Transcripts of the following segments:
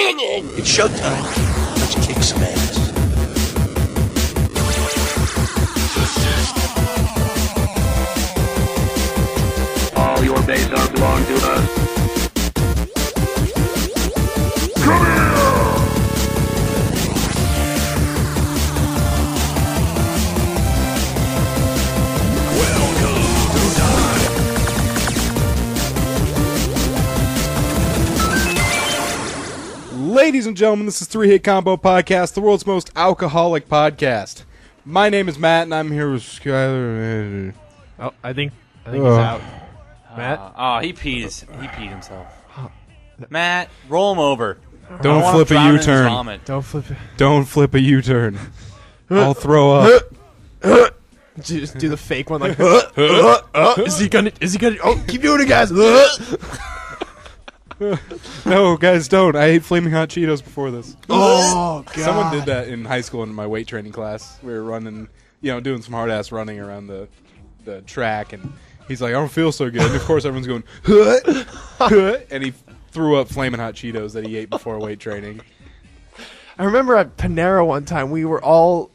It's showtime. Let's kick some ass. All your base are belong to us. Come here! Ladies and gentlemen, this is Three Hit Combo Podcast, the world's most alcoholic podcast. My name is Matt, and I'm here with Skyler. Oh, I think he's out. Matt? He peed himself. Matt, roll him over. Don't flip a U-turn. Don't flip a U-turn. I'll throw up. Just do the fake one, like. Is he gonna? Oh, keep doing it, guys. No, guys, don't. I ate Flaming Hot Cheetos before this. Oh, God. Someone did that in high school in my weight training class. We were running, doing some hard-ass running around the track, and he's like, I don't feel so good. And, of course, everyone's going, huh? And he threw up Flaming Hot Cheetos that he ate before weight training. I remember at Panera one time, we were all,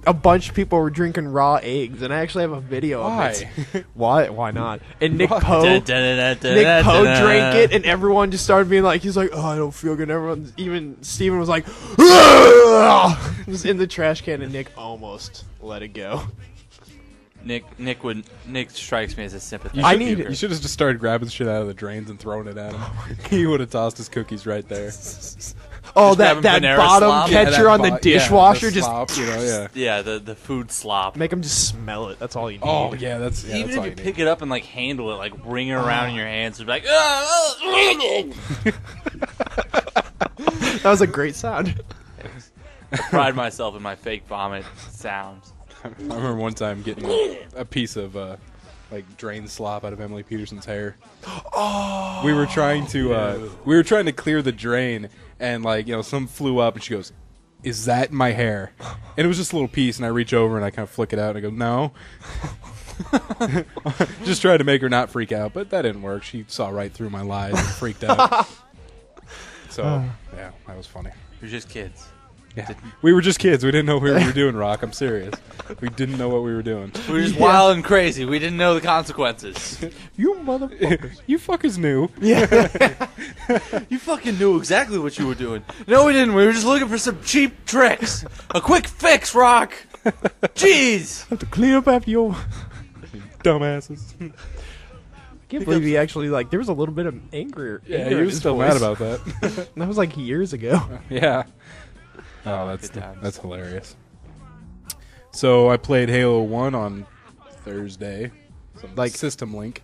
a bunch of people were drinking raw eggs, and I actually have a video of it. Why? Why not? And Nick Poe drank it, and everyone just started being like, he's like, oh, I don't feel good. And everyone, even Steven was like, it was in the trash can, and Nick almost let it go. Nick strikes me as a sympathetic. You should have just started grabbing shit out of the drains and throwing it at him. He would have tossed his cookies right there. Oh, that bottom slop? catcher on the dishwasher, the slop, yeah, the food slop. Make them just smell it. That's all you need. Oh yeah, that's even that's if you pick it up and like handle it, like ring it around in your hands, and be like, that was a great sound. I pride myself in my fake vomit sounds. I remember one time getting a piece of like drain slop out of Emily Peterson's hair. Oh, we were trying to clear the drain, and some flew up, and she goes, "Is that my hair?" And it was just a little piece, and I reach over and I kind of flick it out, and I go, "No." Just tried to make her not freak out, but that didn't work. She saw right through my lies and freaked out. So yeah, that was funny. You're just kids. Yeah. We were just kids. We didn't know what we were doing, Rock. I'm serious. We didn't know what we were doing. We were just wild and crazy. We didn't know the consequences. You motherfuckers. You fuckers knew. Yeah. You fucking knew exactly what you were doing. No, we didn't. We were just looking for some cheap tricks. A quick fix, Rock. Jeez. Have to clean up after your dumbasses. I can't believe he actually, there was a little bit of anger. Yeah, he was still mad about that. That was years ago. Yeah. Oh, that's hilarious. So I played Halo 1 on Thursday. Some System Link.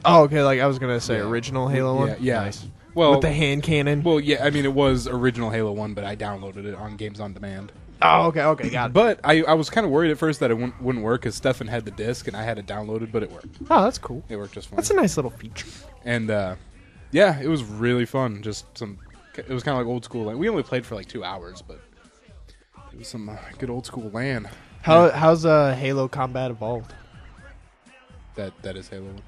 Oh, okay, I was going to say original Halo 1? Yeah. Nice. Well, with the hand cannon? Well, yeah, I mean, it was original Halo 1, but I downloaded it on Games on Demand. Oh, okay, got it. But I was kind of worried at first that it wouldn't work because Stefan had the disc and I had it downloaded, but it worked. Oh, that's cool. It worked just fine. That's a nice little feature. And, yeah, it was really fun. It was kind of like old school. We only played for 2 hours, but it was some good old school LAN. How's Halo Combat Evolved? That is Halo 1.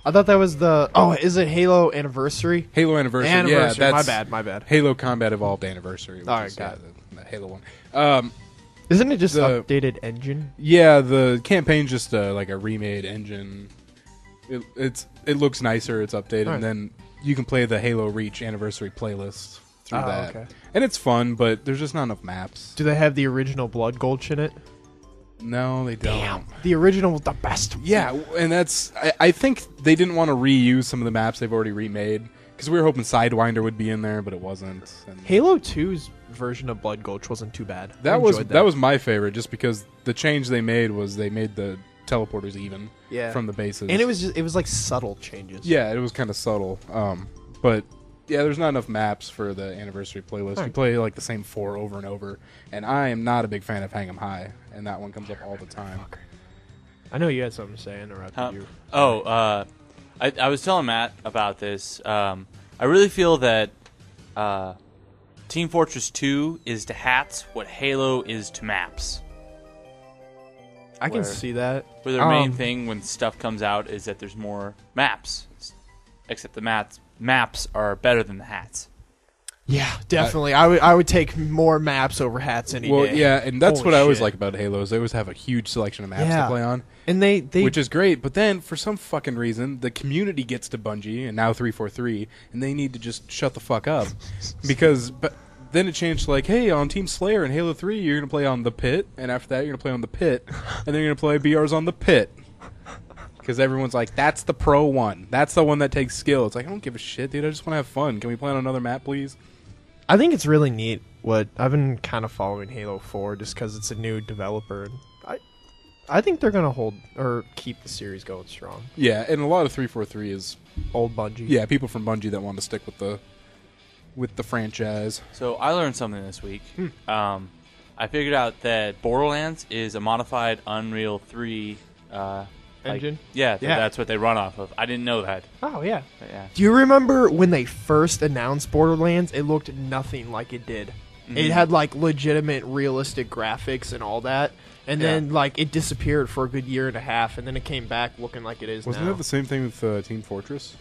I thought that was the... Oh, is it Halo Anniversary? Halo Anniversary. Anniversary. Yeah, my bad. Halo Combat Evolved Anniversary. All right, got it. The Halo 1. Isn't it just updated engine? Yeah, the campaign's just a remade engine. It looks nicer. It's updated, and then you can play the Halo Reach Anniversary playlist through that. Okay. And it's fun, but there's just not enough maps. Do they have the original Blood Gulch in it? No, they don't. Damn. The original was the best. Yeah, and that's... I think they didn't want to reuse some of the maps they've already remade, because we were hoping Sidewinder would be in there, but it wasn't. And Halo 2's version of Blood Gulch wasn't too bad. That was my favorite, just because the change they made was they made the teleporters even from the bases. And it was subtle changes. Yeah, it was kind of subtle. But... Yeah, there's not enough maps for the anniversary playlist. You play the same 4 over and over, and I am not a big fan of Hang 'em High, and that one comes up all the time. I know you had something to say. I interrupted you. I was telling Matt about this. I really feel that Team Fortress 2 is to hats what Halo is to maps. I can see that. Where their main thing when stuff comes out is that there's more maps. Except the maps are better than the hats. Yeah, definitely. I would take more maps over hats any Well, day. yeah, and that's Holy what I always shit. like about Halo is they always have a huge selection of maps Yeah. to play on, And they which is great. But then, for some fucking reason, the community gets to Bungie and now 343, and they need to just shut the fuck up because. But then it changed to like, hey, on Team Slayer in Halo 3, you're gonna play on the pit, and after that, you're gonna play on the pit, and then you're gonna play BRs on the pit. Because everyone's like, that's the pro one. That's the one that takes skill. It's like, I don't give a shit, dude. I just want to have fun. Can we play on another map, please? I think it's really neat. What I've been kind of following Halo 4 just because it's a new developer. And I think they're gonna hold or keep the series going strong. Yeah, and a lot of 343 is Old Bungie. yeah, people from Bungie that want to stick with the franchise. So I learned something this week. I figured out that Borderlands is a modified Unreal 3 Engine? Yeah, Yeah. that's what they run off of. I didn't know that. Oh yeah. But yeah. Do you remember when they first announced Borderlands? It looked nothing like it did. It had like legitimate, realistic graphics and all that, and then like it disappeared for a good year and a half, and then it came back looking like it is Wasn't now. that the same thing with Team Fortress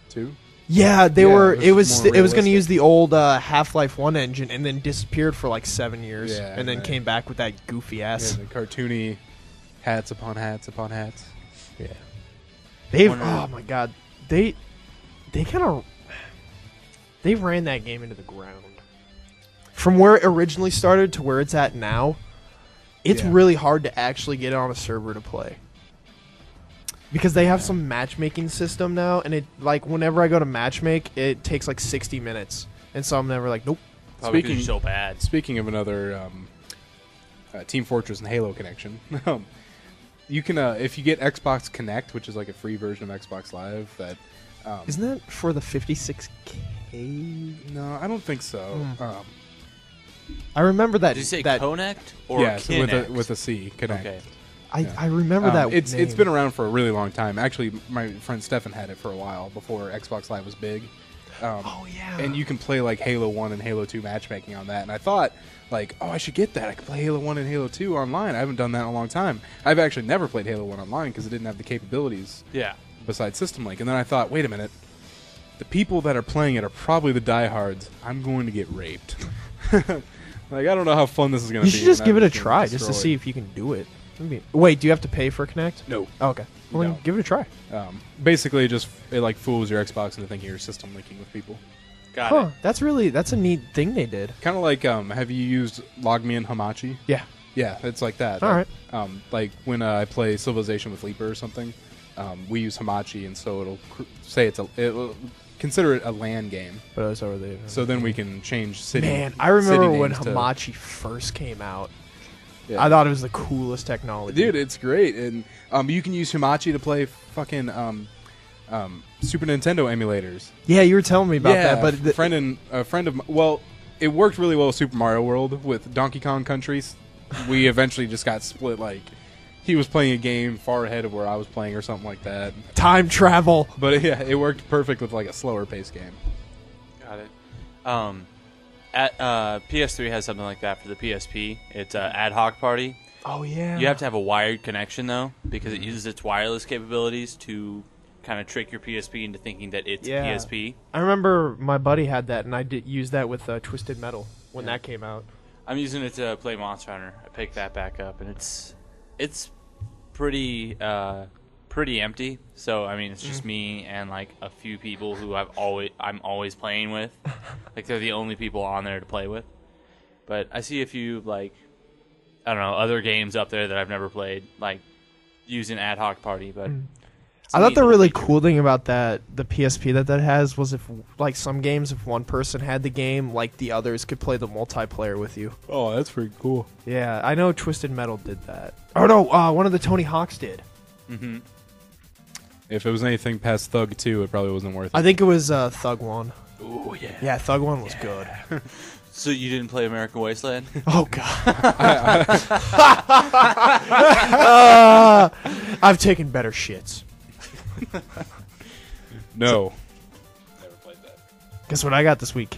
2? Yeah, they Yeah, were. it It was was. more It was going to realistic. use the old Half-Life 1 engine, and then disappeared for like 7 years, Yeah, and then right. came back with that goofy Yeah, ass. the cartoony hats upon hats upon hats. Yeah. They've. Wonder- Oh my god. They kind of. They ran that game into the ground. From where it originally started to where it's at now, it's Yeah. really hard to actually get on a server to play. Because they have some matchmaking system now, and it like whenever I go to matchmake, it takes like 60 minutes, and so I'm never like, nope. Probably 'cause Speaking- you're so bad. Speaking of another Team Fortress and Halo connection, you can if you get Xbox Connect, which is like a free version of Xbox Live. That Isn't that for the 56K? no, I don't think so. I remember that. Did you say that Connect or Yeah, so Kinect? with a C, Connect. Okay. I remember that. It's name. been around for a really long time. Actually, my friend Stefan had it for a while before Xbox Live was big. Oh yeah. And you can play like Halo 1 and Halo 2 matchmaking on that. And I thought, like, oh, I should get that. I could play Halo 1 and Halo 2 online. I haven't done that in a long time. I've actually never played Halo 1 online because it didn't have the capabilities Yeah. besides System Link. And then I thought, wait a minute. The people that are playing it are probably the diehards. I'm going to get raped. Like, I don't know how fun this is going to You be. should just and give I'm it a gonna try, just to destroy see it. if you can do it. Wait, do you have to pay for Connect? No. Oh, okay. Well, No. then give it a try. Basically, it like fools your Xbox into thinking you're system linking with people. Got Huh? it. That's a neat thing they did. Kind of like, have you used LogMe and Hamachi? Yeah. Yeah, it's like that. All right. Like when I play Civilization with Leaper or something, we use Hamachi, and so it'll consider it a LAN game. But it's over there. So then we can change city. Man, I remember city when names to- Hamachi first came out. Yeah. I thought it was the coolest technology. Dude, it's great, and you can use Hamachi to play fucking Super Nintendo emulators. Yeah, you were telling me about that, but a friend of well, it worked really well with Super Mario World with Donkey Kong Countries. We eventually just got split. Like he was playing a game far ahead of where I was playing, or something like that. time travel. But yeah, it worked perfect with like a slower paced game. Got it. PS3 has something like that for the PSP. It's ad hoc party. Oh yeah. You have to have a wired connection though, because it uses its wireless capabilities to kind of trick your PSP into thinking that it's Yeah. a PSP. I remember my buddy had that, and I did use that with Twisted Metal when Yeah. that came out. I'm using it to play Monster Hunter. I picked that back up, and it's pretty empty. So I mean, it's just me and like a few people who I'm always playing with. Like they're the only people on there to play with. But I see a few like I don't know other games up there that I've never played, like using ad hoc party. But it's a I thought neat the little really feature. cool thing about the PSP that has was if like some games, if one person had the game, like the others could play the multiplayer with you. Oh, that's pretty cool. Yeah, I know Twisted Metal did that. Oh no, one of the Tony Hawks did. Mm-hmm. If it was anything past Thug 2, it probably wasn't worth it. I think it was Thug 1. Oh yeah. Yeah, Thug 1 was good. So you didn't play American Wasteland? Oh god. I've taken better shits. No. Never played that. Guess what I got this week?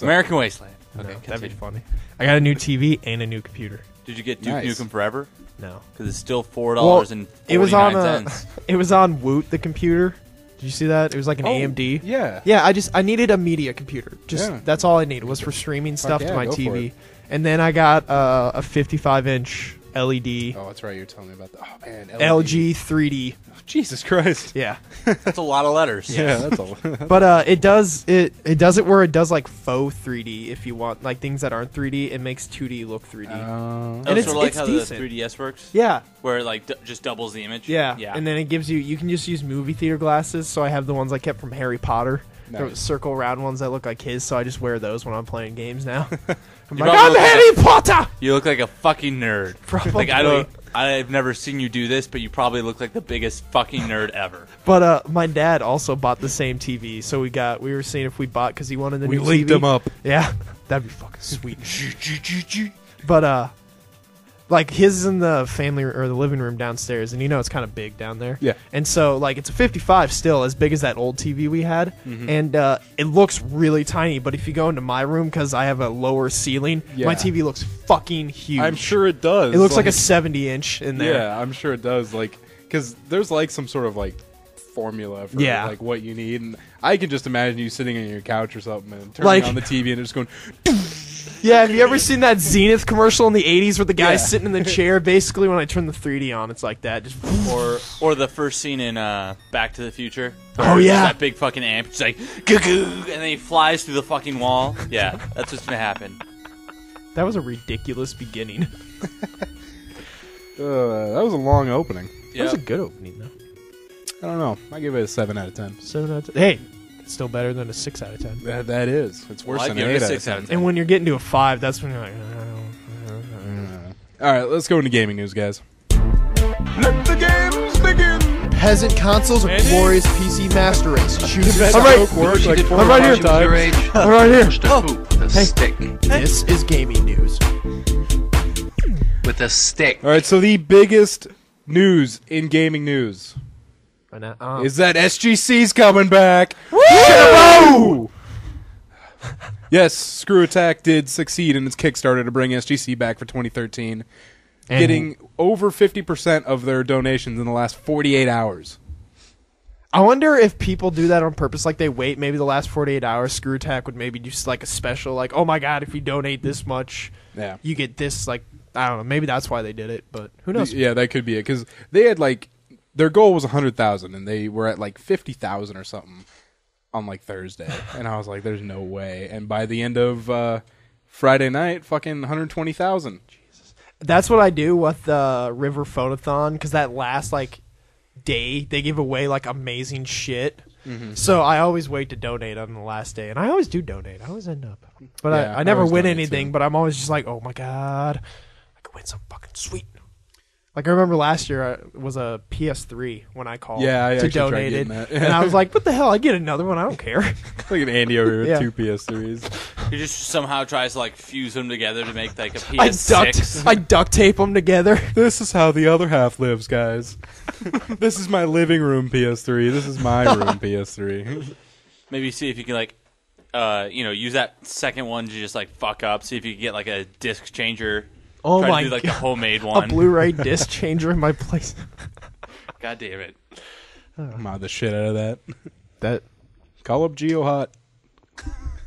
American Wasteland. No, Okay, that'd be continue. funny. I got a new TV and a new computer. Did you get Duke Nice. Nukem Forever? No. Because it's still $4 and it was on 49 cents. it was on Woot the computer, Did you see that? It was like an AMD. Yeah. Yeah, I needed a media computer. Just Yeah. that's all I needed was for streaming stuff yeah, to my go for TV. it. And then I got a 55-inch LED Oh, that's right. You're telling me about that. Oh man, LG 3D. Jesus Christ. Yeah. That's a lot of letters. Yeah, that's all. But it does it where it does like faux 3D if you want like things that aren't 3D. It makes 2D look 3D. Oh, And it's- sort of like it's how decent. the 3DS works. Yeah. Where it like just doubles the image. Yeah. Yeah. And then it gives you can just use movie theater glasses. So I have the ones I kept from Harry Potter. The Nice. circle round ones that look like his. So I just wear those when I'm playing games now. I'm You like, probably I'm look like Harry Potter. You look like a fucking nerd. Probably. Like I've never seen you do this, but you probably look like the biggest fucking nerd ever. But my dad also bought the same TV, so we were seeing if we bought because he wanted the We new linked TV. them up. Yeah, that'd be fucking sweet. But like his is in the family or the living room downstairs, and it's kind of big down there. Yeah. And so like it's a 55 still, as big as that old TV we had, and it looks really tiny. But if you go into my room, because I have a lower ceiling, my TV looks fucking huge. I'm sure it does. It looks like a 70-inch in there. Yeah, I'm sure it does. Like, because there's like some sort of like formula for like what you need, and I can just imagine you sitting on your couch or something and turning Like- on the TV and just going. Yeah, have you ever seen that Zenith commercial in the 80s where the guy's sitting in the chair? Basically, when I turn the 3D on, it's like that. Just Or the first scene in Back to the Future. Oh, Where yeah. that big fucking amp. It's like goo, and then he flies through the fucking wall. Yeah, that's what's gonna happen. That was a ridiculous beginning. That was a long opening. That was a good opening, though. I don't know. I give it a 7 out of 10. 7 out of 10. Hey, it's still better than a 6 out of 10. That is. It's worse Well, than I'd an give it 8 a out of 6 out 10. of 10. And when you're getting to a 5, that's when you're like, All right, let's go into gaming news, guys. Let the games begin. peasant consoles or glorious PC master race. Choose I'm I'm right. Work like four I'm right or here. five times. I'm right here. Pushed a hoop with a Hey. stick. This is gaming news. With a stick. All right, so the biggest news in gaming news Uh-huh. is that SGC's coming back. Woo! Yes, Screw Attack did succeed in its Kickstarter to bring SGC back for 2013, getting over 50% of their donations in the last 48 hours. I wonder if people do that on purpose, like they wait maybe the last 48 hours. Screw Attack would maybe do like a special, like, oh my god, if you donate this much, Yeah. you get this. Like, I don't know, maybe that's why they did it, but who knows? Yeah, that could be it, because they had like their goal was 100,000 and they were at like 50,000 or something on like Thursday, and I was like, "There's no way!" And by the end of Friday night, fucking 120,000. That's what I do with the River Phonathon, because that last like day they give away like amazing shit. So I always wait to donate on the last day, and I always do donate. I always end up, but Yeah, I never I always win donate, anything. too. But I'm always just like, oh my god, I could win something fucking sweet. Like I remember last year it was a PS3 when I called Yeah, I to actually tried donate it, getting that. and I was like, what the hell? I get another one. I don't care. Look at Andy over here with Yeah. 2 PS3s. He just somehow tries to like fuse them together to make like a I PS6. I duct tape them together. This is how the other half lives, guys. This is my living room PS3. This is my room PS3. Maybe see if you can like, use that second one to just like fuck up. See if you can get like a disc changer. Oh Try my to do like god, a homemade a one. Blu-ray disc changer in my place. God damn it! Mod the shit out of that. That Call up GeoHot.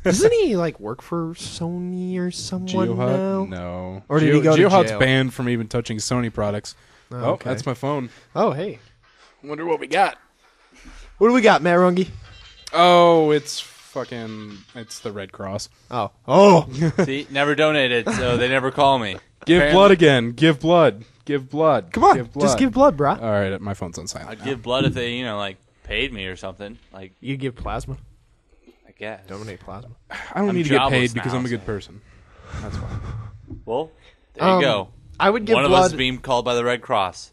doesn't he like work for Sony or someone now? GeoHot? No. Or did he go to GeoHot's jail? banned from even touching Sony products. Oh, okay. that's my phone. Oh hey, Wonder what we got. what do we got, Matt Runge? Oh, it's the Red Cross. Oh, See, never donated, so they never call me. Give Apparently- blood again. Give blood. Give blood. come on, Give blood. just give blood, brah. All right, my phone's on silent. I'd give blood if they, like paid me or something. Like, You give plasma. I guess. Donate plasma. I don't I'm need to get jobless paid because now, I'm a good so- person. That's why. Well, there you go. I would give One of blood. us being called by the Red Cross.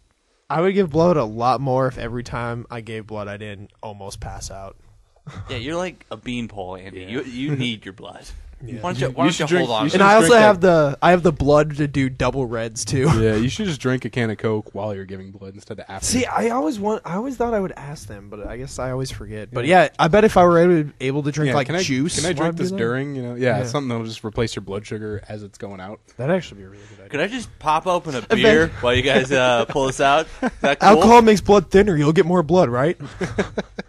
I would give blood a lot more if every time I gave blood I didn't almost pass out. Yeah, you're like a beanpole, Andy. You need your blood. Why don't you hold on? And I also have the blood to do double reds too. Yeah, you should just drink a can of Coke while you're giving blood instead of after. See, I always thought I would ask them, but I guess I always forget. But yeah, I bet if I were able to drink juice, can I drink this that? during? Something that'll just replace your blood sugar as it's going out. That'd actually be a really good idea. Could I just pop open a beer while you guys pull this out? Is that cool? Alcohol makes blood thinner. You'll get more blood, right?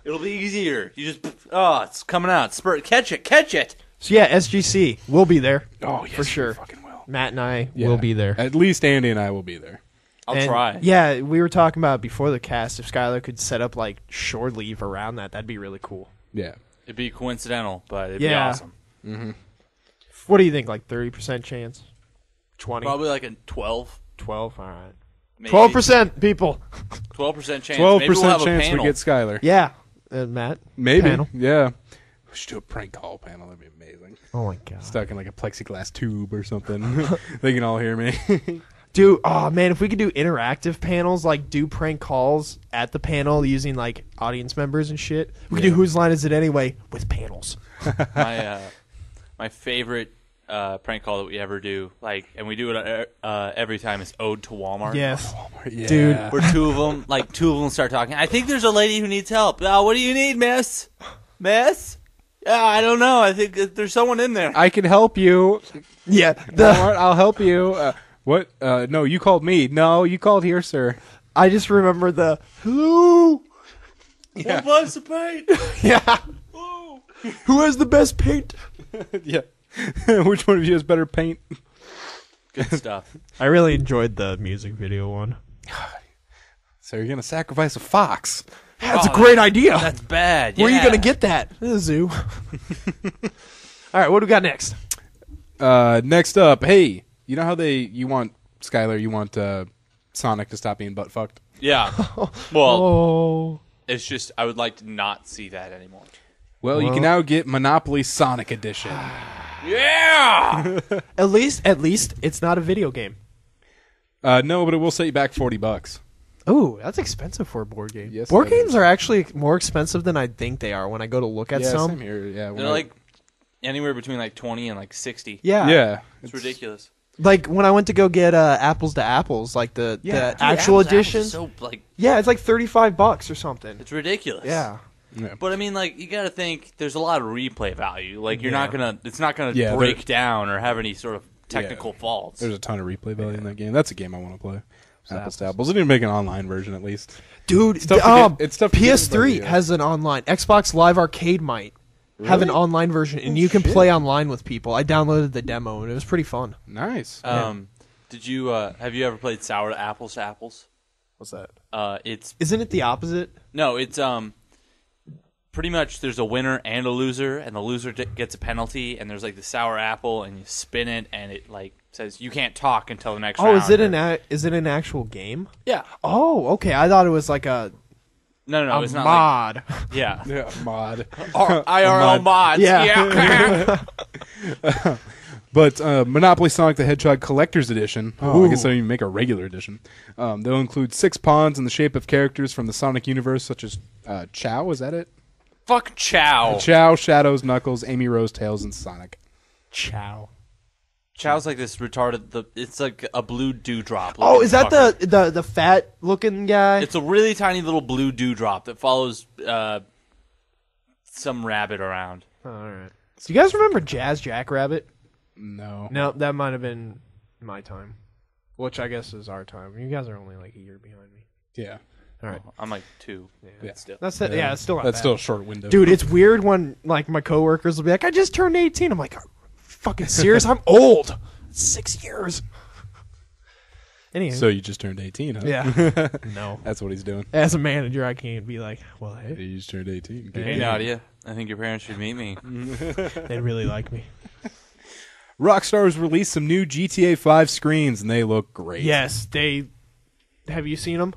It'll be easier. You just it's coming out. Spurt, catch it. So yeah, SGC, we'll be there. Oh, yes, for sure. we fucking will. Matt and I will be there. At least Andy and I will be there. I'll try. Yeah, we were talking about before the cast. If Skylar could set up like shore leave around that'd be really cool. Yeah, it'd be coincidental, but it'd be awesome. Mm-hmm. What do you think? Like 30% chance? 20? Probably like a 12. 12. All right. 12%, people. 12% chance. 12% Maybe we'll have chance a we panel. get Skylar. Yeah, Matt. Maybe. Panel. Yeah. We should do a prank call panel. That'd be amazing. Oh my god. Stuck in like a plexiglass tube or something. They can all hear me. Dude, oh man, if we could do interactive panels, like do prank calls at the panel using like audience members and shit. We could do Whose Line Is It Anyway with panels. My favorite prank call that we ever do, and we do it every time, is Ode to Walmart. Yes. Yeah. Dude. Where two of them start talking. I think there's a lady who needs help. What do you need, miss? Miss? Yeah, I don't know. I think there's someone in there. I can help you. Yeah. Walmart, I'll help you. What? No, you called me. No, you called here, sir. I just remember the hello. Yeah. What buys the paint? Yeah. Who has the best paint? Yeah. Which one of you has better paint? Good stuff. I really enjoyed the music video one. So you're gonna sacrifice a fox? That's a great idea. That's bad. Where are you yeah. gonna get that? In the zoo. All right, what do we got next? Next up, hey, you know how you want Skylar, you want Sonic to stop being butt fucked? Yeah. Well, Oh. it's just I would like to not see that anymore. Well, you can now get Monopoly Sonic Edition. Yeah. At least it's not a video game. No, but it will set you back $40. Oh, that's expensive for a board game. Yes, board it games is. are actually more expensive than I think they are when I go to look at Yeah, some. same here. Yeah, They're like anywhere between 20 and 60. Yeah. yeah, It's ridiculous. Like when I went to go get Apples to Apples, like the actual edition. So Yeah, it's like $35 or something. it's ridiculous. Yeah. Yeah. But I mean, you got to think there's a lot of replay value. You're not it's not gonna Yeah, break down or have any sort of technical faults. There's a ton of replay value in that game. That's a game I want to play. Apples to Apples. They need to make an online version at least. Dude, It's tough to get PS3 everybody, has an online. Xbox Live Arcade might have an online version, and you can play online with people. I downloaded the demo, and it was pretty fun. Nice. Did you have you ever played Sour Apples to Apples? What's that? Isn't it the opposite? No, it's pretty much there's a winner and a loser, and the loser gets a penalty, and there's the sour apple, and you spin it, and it says you can't talk until the next round. Oh, is it an actual game? Yeah. Oh, okay. I thought it was like a No, it's not mod. yeah. Yeah, mod. IRL mods. Yeah. But Monopoly Sonic the Hedgehog Collector's Edition. Oh, I guess they'll even make a regular edition. They'll include 6 pawns in the shape of characters from the Sonic universe, such as Chow. Is that it? Fuck Chow. Chow, Shadows, Knuckles, Amy Rose, Tails, and Sonic. Chow. Chow's like this retarded. It's like a blue dewdrop. Oh, is that fucker. the fat looking guy? It's a really tiny little blue dewdrop that follows some rabbit around. All right. Do you guys remember Jazz Jackrabbit? No. No, that might have been my time, which I guess is our time. You guys are only like a year behind me. Yeah. All right. I'm 2. Yeah. Still. That's it. Yeah, it's still not That's bad. still a short window. Dude, it's weird when my coworkers will be like, "I just turned 18." I'm like, "Are you fucking serious? I'm old. 6 years." Anyway. So you just turned 18, huh? Yeah. No. That's what he's doing. As a manager, I can't be like, "Well, hey, You just turned 18. Good Hey, game. Nadia. I think your parents should meet me. they really like me." Rockstar's released some new GTA 5 screens, and they look great. Yes, they. Have you seen them,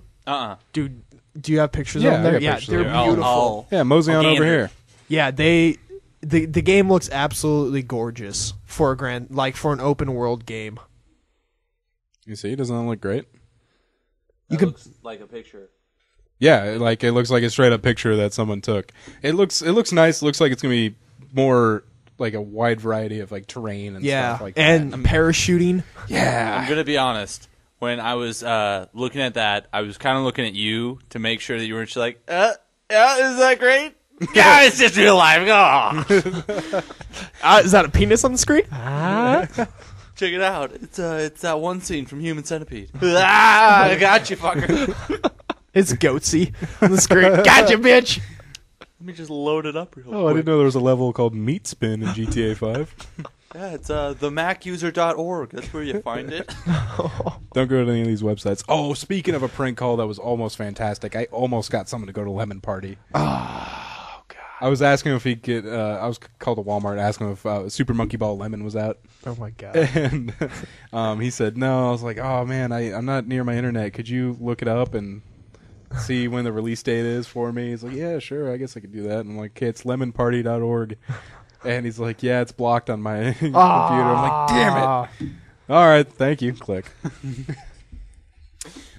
dude? Do you have pictures Yeah, of them there? I got Yeah, pictures they're of them. beautiful. Yeah, mosey on over gander. here. Yeah, the game looks absolutely gorgeous for for an open world game. You see, doesn't that look great? You can Looks like a picture. Yeah, it looks like a straight up picture that someone took. It looks nice. It looks like it's gonna be more like a wide variety of like terrain and Yeah, stuff like and that. parachuting. Yeah. I'm gonna be honest. When I was looking at that, I was kind of looking at you to make sure that you weren't just like, yeah, is that great? Yeah, it's just real life. Is that a penis on the screen? Check it out. It's that one scene from Human Centipede. I got you, fucker. It's Goatsy on the screen. Gotcha, bitch. Let me just load it up real quick. Oh, I didn't know there was a level called Meat Spin in GTA 5. Yeah, it's themacuser.org. That's where you find it. Don't go to any of these websites. Oh, speaking of a prank call that was almost fantastic, I almost got someone to go to Lemon Party. Oh, God. I was asking if he could. I was called to Walmart asking if Super Monkey Ball Lemon was out. Oh, my God. And he said no. I was like, oh, man, I'm not near my internet. Could you look it up and see when the release date is for me? He's like, yeah, sure. I guess I could do that. And I'm like, okay, it's lemonparty.org. And he's like, yeah, it's blocked on my computer. I'm like, damn it. All right, thank you. Click.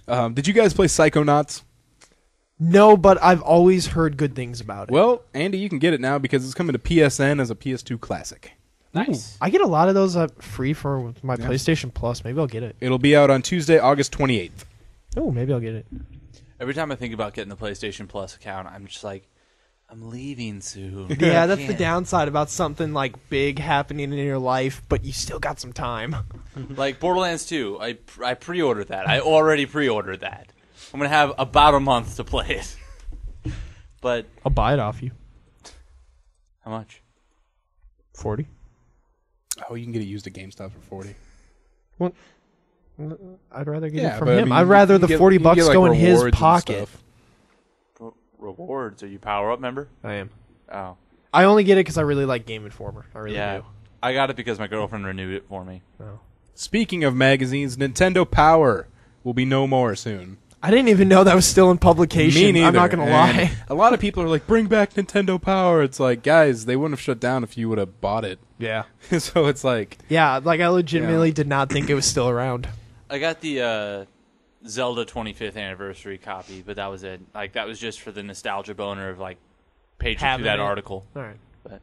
Did you guys play Psychonauts? No, but I've always heard good things about it. Well, Andy, you can get it now because it's coming to PSN as a PS2 classic. Nice. I get a lot of those free for my PlayStation Plus. Maybe I'll get it. It'll be out on Tuesday, August 28th. Oh, maybe I'll get it. Every time I think about getting the PlayStation Plus account, I'm just like, I'm leaving soon. Yeah, that's the downside about something like big happening in your life, but you still got some time. Like Borderlands 2, I pre-ordered that. I already pre-ordered that. I'm going to have about a month to play it. But I'll buy it off you. how much? 40. Oh, you can get it used at GameStop for 40. Well, I'd rather get Yeah, it from but, I him. mean, I'd rather the you $40 get, like, go in his rewards and pocket. stuff. Rewards? Are you power-up member? I am. Oh. I only get it because I really like Game Informer. I really Yeah. do. I got it because my girlfriend renewed it for me. Oh. Speaking of magazines, Nintendo Power will be no more soon. I didn't even know that was still in publication. Me neither. I'm not going to And lie. a lot of people are like, bring back Nintendo Power. It's like, guys, they wouldn't have shut down if you would have bought it. Yeah. So it's like... Yeah, like I legitimately did not think it was still around. I got the Zelda 25th anniversary copy, but that was it. Like that was just for the nostalgia boner of like paging through Having that it. article. All right. But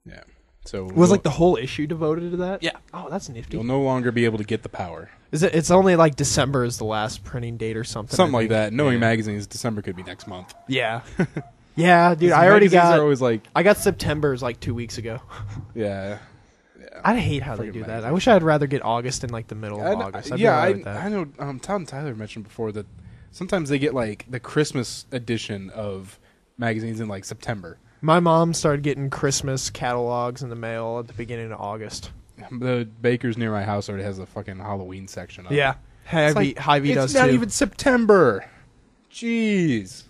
Yeah. So Was like the whole issue devoted to that? yeah, Oh, that's nifty. you'll no longer be able to get the Power. Is it? It's only like December is the last printing date or something. Something I like think. that. Knowing Yeah. magazines, December could be next month. Yeah. Yeah, dude. Because I already magazines got. are always like, I got September's like 2 weeks ago. yeah. I hate how they Friggin' do that. I magazines. wish I'd rather get August in like the middle of August. I'd be alright with that. I know. Tom Tyler mentioned before that sometimes they get like the Christmas edition of magazines in like September. My mom started getting Christmas catalogs in the mail at the beginning of August. The baker's near my house already has a fucking Halloween section. Up. Yeah, It's Hy-Vee does it's not too. even September. Jeez.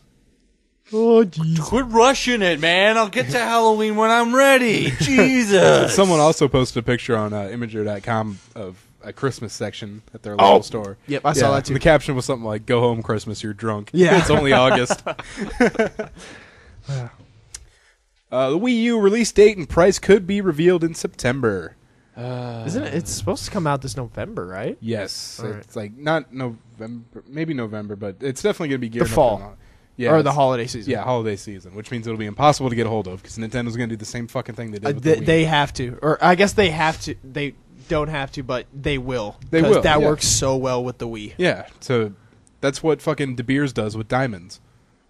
Oh, jeez. quit rushing it, man. I'll get to Halloween when I'm ready. Jesus. Someone also posted a picture on Imager.com of a Christmas section at their local store. Yep, I saw that too. The caption was something like, "Go home, Christmas. You're drunk." Yeah. It's only August. The Wii U release date and price could be revealed in September. Isn't it? It's supposed to come out this November, right? Yes, All right. it's like not November, maybe November, but it's definitely going to be geared The up fall. for yeah, Or the it's- holiday season. Yeah, holiday season, which means it'll be impossible to get a hold of because Nintendo's going to do the same fucking thing they did with the Wii. They have to, or I guess they have to. They don't have to, but they will. They 'Cause will, That yeah. works so well with the Wii. Yeah, so that's what fucking De Beers does with Diamonds.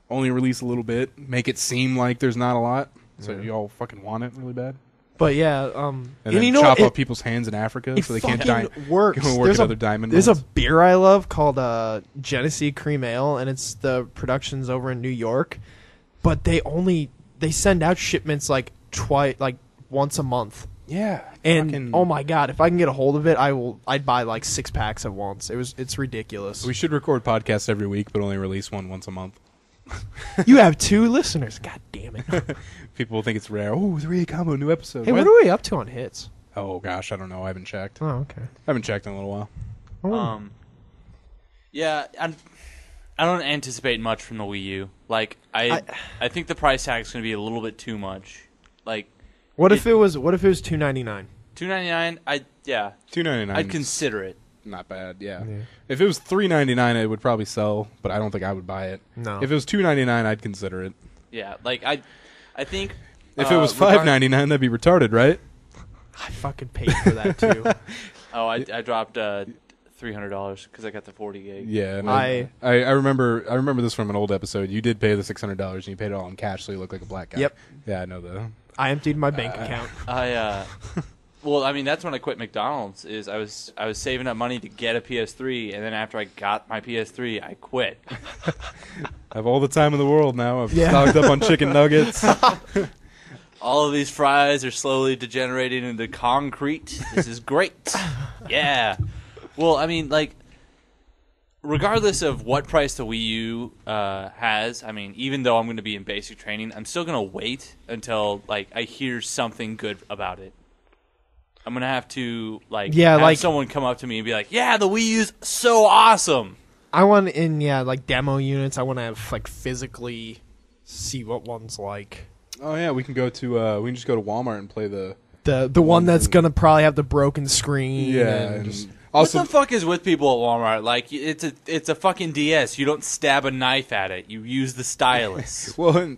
Only release a little bit, make it seem like there's not a lot, so you all fucking want it really bad. But yeah, And then you know chop what? off people's hands in Africa It so they can't fucking works. go and work There's at a- other diamond There's a mines. beer I love called Genesee Cream Ale, and it's the production's over in New York. But they send out shipments like once a month. Yeah, And fucking- oh my god, if I can get a hold of it, I'd buy like 6 packs at once. It's ridiculous. we should record podcasts every week, but only release one once a month. You have 2 listeners. God damn it. People will think it's rare. Oh, 3 combo, new episode. Hey, What? what are we up to on hits? Oh gosh, I don't know. I haven't checked. Oh, okay. I haven't checked in a little while. Yeah, I don't anticipate much from the Wii U. Like I think the price tag is going to be a little bit too much. Like What if it was $2.99? $2.99. $2.99. I'd consider it. Not bad. Yeah. If it was $3.99, it would probably sell, but I don't think I would buy it. No. If it was $2.99, I'd consider it. Yeah, like I think If it was $5.99, that'd be retarded, right? I fucking paid for that too. Oh, I dropped $300 because I got the 40 gig. Yeah, and I remember this from an old episode. You did pay the $600 and you paid it all in cash, so you look like a black guy. Yep. Yeah, I know that. I emptied my bank account. Well, I mean, that's when I quit McDonald's. Is I was saving up money to get a PS3, and then after I got my PS3, I quit. I have all the time in the world now. I've stocked up on chicken nuggets. All of these fries are slowly degenerating into concrete. This is great. Yeah. Well, I mean, like, regardless of what price the Wii U has, I mean, even though I'm going to be in basic training, I'm still going to wait until, like, I hear something good about it. I'm going to have to, like, have someone come up to me and be like, yeah, the Wii U's so awesome. I want demo units. I want to have, like, physically see what one's like. Oh yeah, we can go to we can just go to Walmart and play the one that's gonna probably have the broken screen. Yeah. And just, also, what the fuck is with people at Walmart? Like, it's a fucking DS. You don't stab a knife at it. You use the stylus. well, and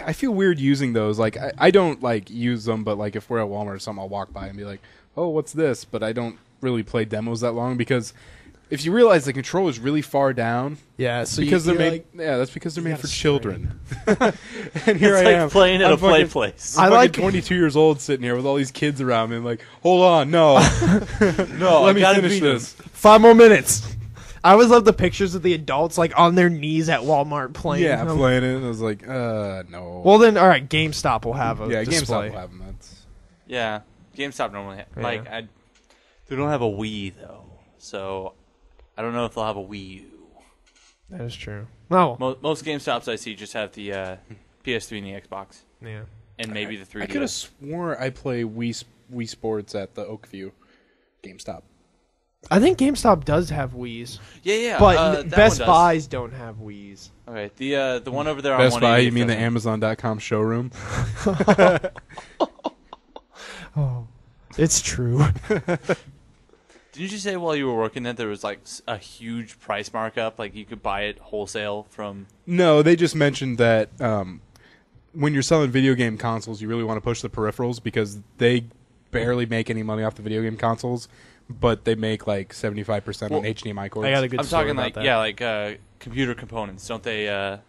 I feel weird using those. Like, I don't like use them, but like if we're at Walmart or something, I'll walk by and be like, "Oh, what's this?" But I don't really play demos that long because if you realize the controller is really far down, so because they're made. like, That's because they're made for gotta children. And here It's I like am playing at I'm a play fucking- place. I'm I like- 22 years old sitting here with all these kids around me. I'm like, hold on, no, no, let me gotta finish beat 'em. this. 5 more minutes. I always love the pictures of the adults like on their knees at Walmart playing. Yeah, them. playing it. I was like, no. Well then, all right. GameStop will have a display. GameStop will have them. That's Yeah, GameStop normally they don't have a Wii though, so I don't know if they'll have a Wii U. That is true. No. Most GameStops I see just have the PS3 and the Xbox, Yeah. and maybe the 3DS. I could have swore I play Wii Sports at the Oakview GameStop. I think GameStop does have Wii's, Yeah, but that Best one does. Buys don't have Wii's. Okay, the one over there on Best Buy, 180 you mean the doesn't. Amazon.com showroom? Oh, it's true. Didn't you say while you were working that there was like a huge price markup? Like you could buy it wholesale from. No, they just mentioned that when you're selling video game consoles, you really want to push the peripherals because they barely make any money off the video game consoles, but they make like 75% on HDMI cords. I got a good. I'm story talking about like that. computer components, don't they?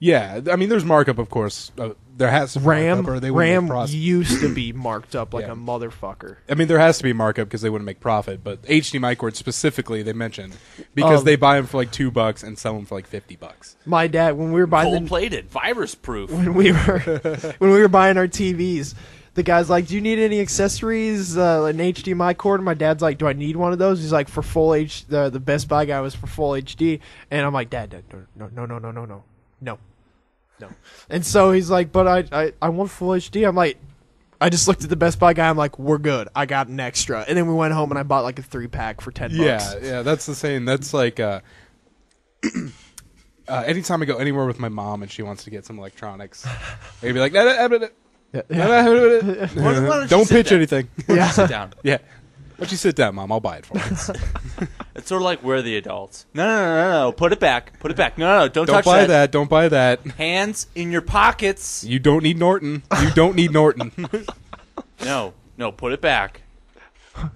Yeah, I mean, there's markup, of course. There has to be markup, or they wouldn't make RAM profit. used to be marked up like Yeah. a motherfucker. I mean, there has to be markup because they wouldn't make profit. But HDMI cords specifically, they mentioned because they buy them for like $2 and sell them for like $50. My dad, when we were buying Cold plated, virus proof. when we were buying our TVs, the guy's like, "Do you need any accessories? An HDMI cord?" And my dad's like, "Do I need one of those?" He's like, "For full H." The Best Buy guy was for full HD, and I'm like, "Dad, no." And so he's like, "But I want full HD." I'm like, I just looked at the Best Buy guy. I'm like, "We're good. I got an extra." And then we went home and I bought like a 3-pack for $10. Yeah, that's the same. That's like anytime I go anywhere with my mom and she wants to get some electronics, I'd be like, don't you sit pitch down? anything. Yeah. Sit down. Yeah. Why don't you sit down, Mom? I'll buy it for you. It's sort of like we're the adults. No. Put it back. Put it back. No. Don't touch buy that. Don't buy that. Hands in your pockets. You don't need Norton. You don't need Norton. No. Put it back. All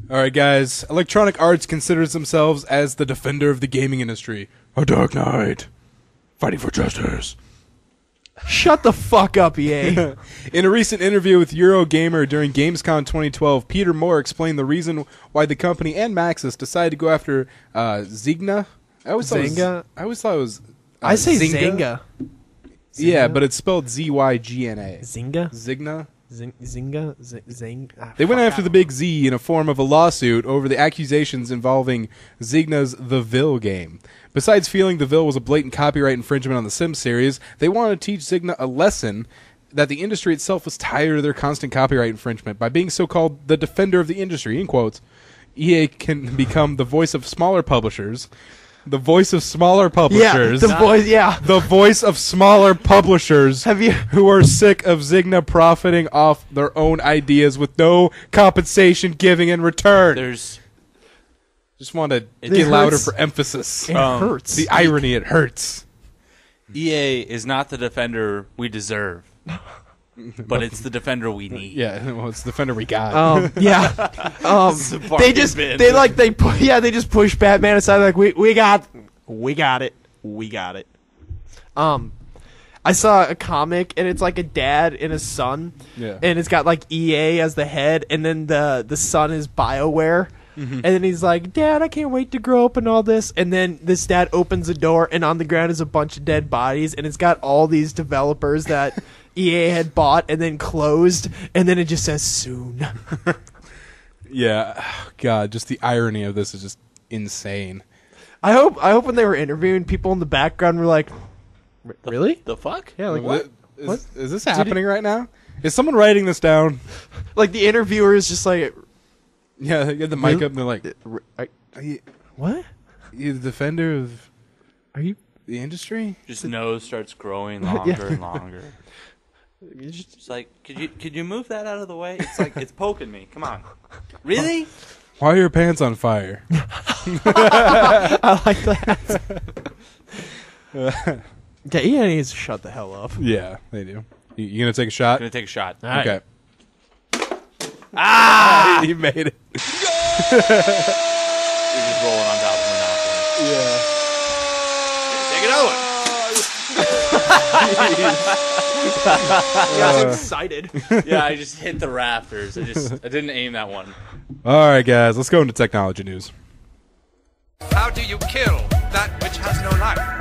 right, guys. Electronic Arts considers themselves as the defender of the gaming industry. A dark knight. Fighting for justice. Shut the fuck up, EA. In a recent interview with Eurogamer during Gamescom 2012, Peter Moore explained the reason why the company and Maxis decided to go after Zynga. I always thought it was I say Zynga. Yeah, but it's spelled Zygna. Zynga? Zygna? Zynga? They went after the big Z in a form of a lawsuit over the accusations involving Zynga's The Ville game. Besides feeling The Ville was a blatant copyright infringement on the Sims series, they wanted to teach Zynga a lesson that the industry itself was tired of their constant copyright infringement. By being so-called the defender of the industry, in quotes, EA can become the voice of smaller publishers. The voice of smaller publishers. The voice of smaller publishers Have you? who are sick of Zynga profiting off their own ideas with no compensation giving in return. There's Just want to It get louder hurts. for emphasis. It hurts. The irony, it hurts. EA is not the defender we deserve, but it's the defender we need. Yeah, well, it's the defender we got. They just push Batman aside like we got it. I saw a comic and it's like a dad and a son. Yeah. And it's got like EA as the head and then the son is BioWare. Mm-hmm. And then he's like, Dad, I can't wait to grow up and all this. And then this dad opens the door and on the ground is a bunch of dead bodies and it's got all these developers that EA had bought and then closed and then it just says soon. Yeah. Oh, God, just the irony of this is just insane. I hope when they were interviewing people in the background were like, really? The fuck? Yeah, like what? What? Is this happening right now? Is someone writing this down? Like the interviewer is just like, Yeah, they get the mic up and they're like, what? Are you the defender of Are you? the industry? Just nose starts growing longer and longer. It's like, could you move that out of the way? It's like it's poking me. Come on. Really? Why are your pants on fire? I like that. Yeah, EA needs to shut the hell up. Yeah, they do. You gonna take a shot? Gonna take a shot. All right. Okay. Ah! You made it. You're just rolling on top of my mouth. Yeah. Take another one. I got excited. Yeah, I just hit the rafters. I didn't aim that one. All right, guys, let's go into technology news. How do you kill that which has no life?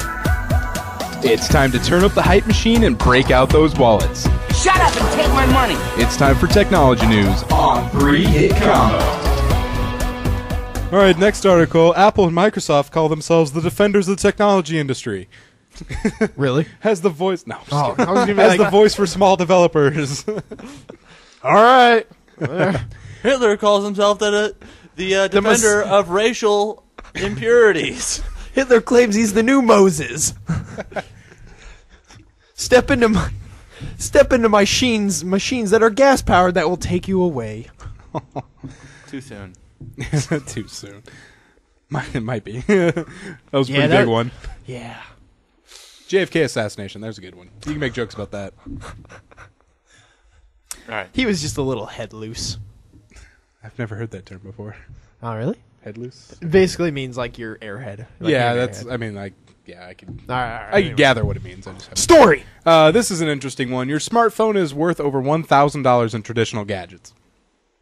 It's time to turn up the hype machine and break out those wallets. Shut up and take my money. It's time for technology news on 3-Hit Combo. All right, next article. Apple and Microsoft call themselves the defenders of the technology industry. Really? Has the voice... No, I'm just Oh, kidding. I was gonna be Has like, the voice for small developers. all right. Hitler calls himself the defender of racial impurities. Hitler claims he's the new Moses. Step into my machines that are gas powered that will take you away. Too soon. Too soon. It might be. That was a pretty big one. Yeah. JFK assassination. There's a good one. You can make jokes about that. All right. He was just a little head loose. I've never heard that term before. Oh, really? Head loose? It basically means like your airhead. Like Yeah, your that's... airhead. I mean, like... Yeah, I can... All right, I can gather what it means. I just haven't. Story. This is an interesting one. Your smartphone is worth over $1,000 in traditional gadgets.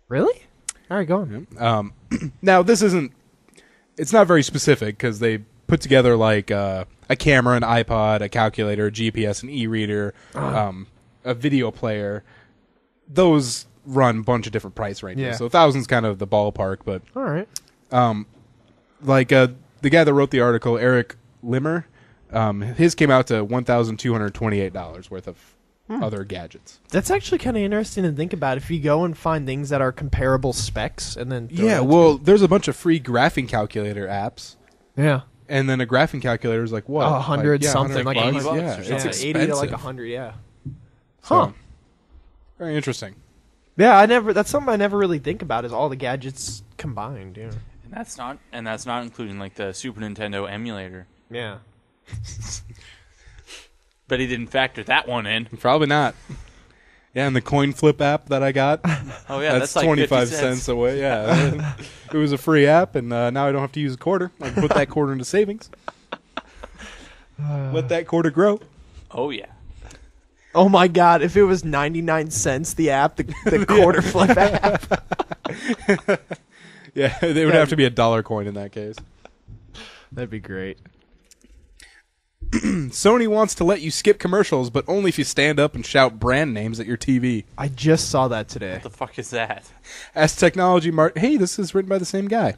Really? All right, go on. Now, this isn't... It's not very specific because they put together like a camera, an iPod, a calculator, a GPS, an e-reader, a video player. Those run a bunch of different price ranges. Yeah. So 1,000's kind of the ballpark, but... All right. the guy that wrote the article, Eric Limmer, his came out to $1,228 worth of other gadgets. That's actually kind of interesting to think about. If you go and find things that are comparable specs, and then Yeah, well, there's a bunch of free graphing calculator apps, yeah, and then a graphing calculator is like what, 100 something, like $100? 80 bucks. Yeah, or it's something. expensive. 80 to like 100. Yeah. So, Huh. very interesting. Yeah, that's something I never really think about. Is all the gadgets combined. Yeah. And that's not including like the Super Nintendo emulator. Yeah. But he didn't factor that one in. Probably not. Yeah, and the coin flip app that I got. Oh yeah, that's like 25 50 cents away. Yeah, it was a free app, and now I don't have to use a quarter. I can put that quarter into savings. Let that quarter grow. Oh yeah. Oh my God! If it was 99 cents, the app, the quarter flip app. Yeah, it would have to be $1 coin in that case. That'd be great. Sony wants to let you skip commercials, but only if you stand up and shout brand names at your TV. I just saw that today. What the fuck is that? As technology hey, this is written by the same guy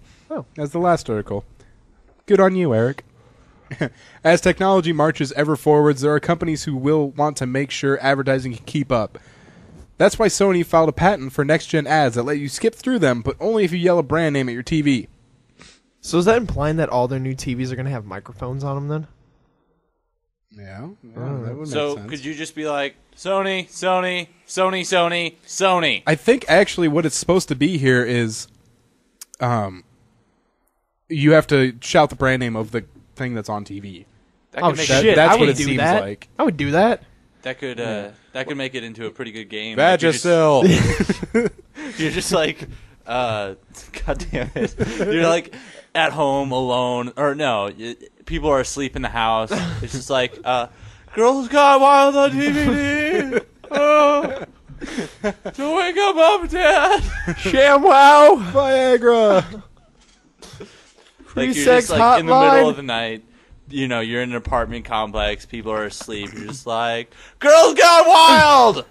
as the last article. Good on you, Eric. As technology marches ever forwards, there are companies who will want to make sure advertising can keep up. That's why Sony filed a patent for next-gen ads that let you skip through them, but only if you yell a brand name at your TV. So is that implying that all their new TVs are going to have microphones on them then? Yeah, that would So make sense. could you just be like Sony, Sony, Sony, Sony, Sony? I think actually what it's supposed to be here is you have to shout the brand name of the thing that's on TV. That Oh could make shit! that's I what would it do seems that. like. I would do that. That could make it into a pretty good game. Like, Vagisil. you're just like, God damn it! You're like at home alone, or no, people are asleep in the house. It's just like, Girls Gone Wild on DVD. Oh, don't wake up, Mom and Dad. ShamWow. Viagra. Like you're Free sex just like in the middle hotline. of the night. You know, you're in an apartment complex. People are asleep. You're just like, Girls Gone Wild.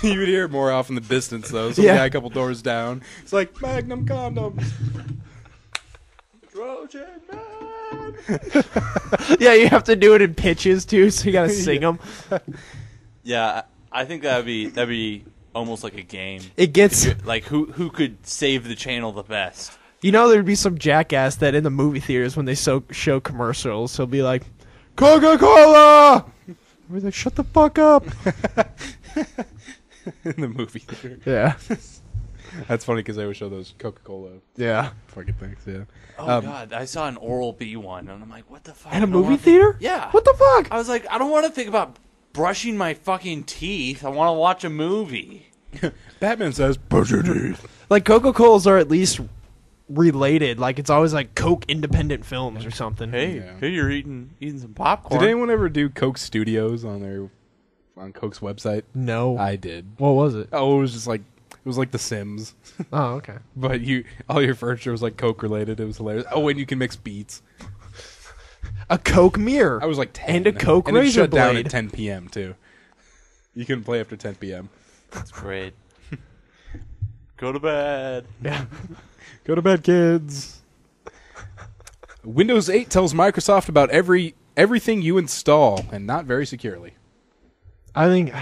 You would hear it more off in the distance, though. Some guy a couple doors down. It's like, Magnum condoms. Trojan Man. Yeah, you have to do it in pitches too, so you gotta sing them. Yeah, I think that'd be almost like a game. It gets. Like who could save the channel the best? You know, there'd be some jackass that in the movie theaters when they show commercials, he'll be like, Coca-Cola. We're like, shut the fuck up. In the movie theater. Yeah. That's funny because they would show those Coca-Cola Yeah. fucking things, yeah. Oh God, I saw an Oral-B one, and I'm like, what the fuck? At a I don't movie wanna theater? Yeah. What the fuck? I was like, I don't want to think about brushing my fucking teeth. I want to watch a movie. Batman says, brush your teeth. Like, Coca-Colas are at least related. Like, it's always like Coke independent films or something. Hey, Yeah. hey, you're eating some popcorn. Did anyone ever do Coke Studios on Coke's website? No. I did. What was it? Oh, it was just like The Sims, Oh, okay. but all your furniture was like Coke related. It was hilarious. Oh, and you can mix beats. A Coke mirror. I was like 10. And a Coke and it razor shut down blade. at 10 p.m. too. You couldn't play after 10 p.m. That's great. Go to bed. Yeah. Go to bed, kids. Windows 8 tells Microsoft about everything you install, and not very securely. I think.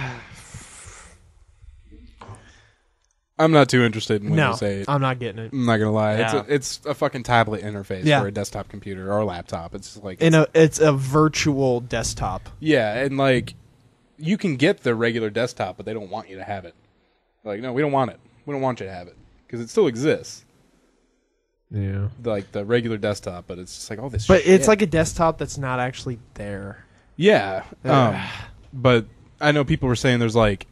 I'm not too interested in No, Windows 8. I'm not getting it. I'm not gonna lie. Yeah. It's a fucking tablet interface Yeah. for a desktop computer or a laptop. It's just like It's a virtual desktop. yeah, and like you can get the regular desktop, but they don't want you to have it. Like, no, we don't want it. We don't want you to have it because it still exists. Yeah. Like the regular desktop, but it's just like all this. But shit. it's like a desktop that's not actually there. yeah. But I know people were saying there's like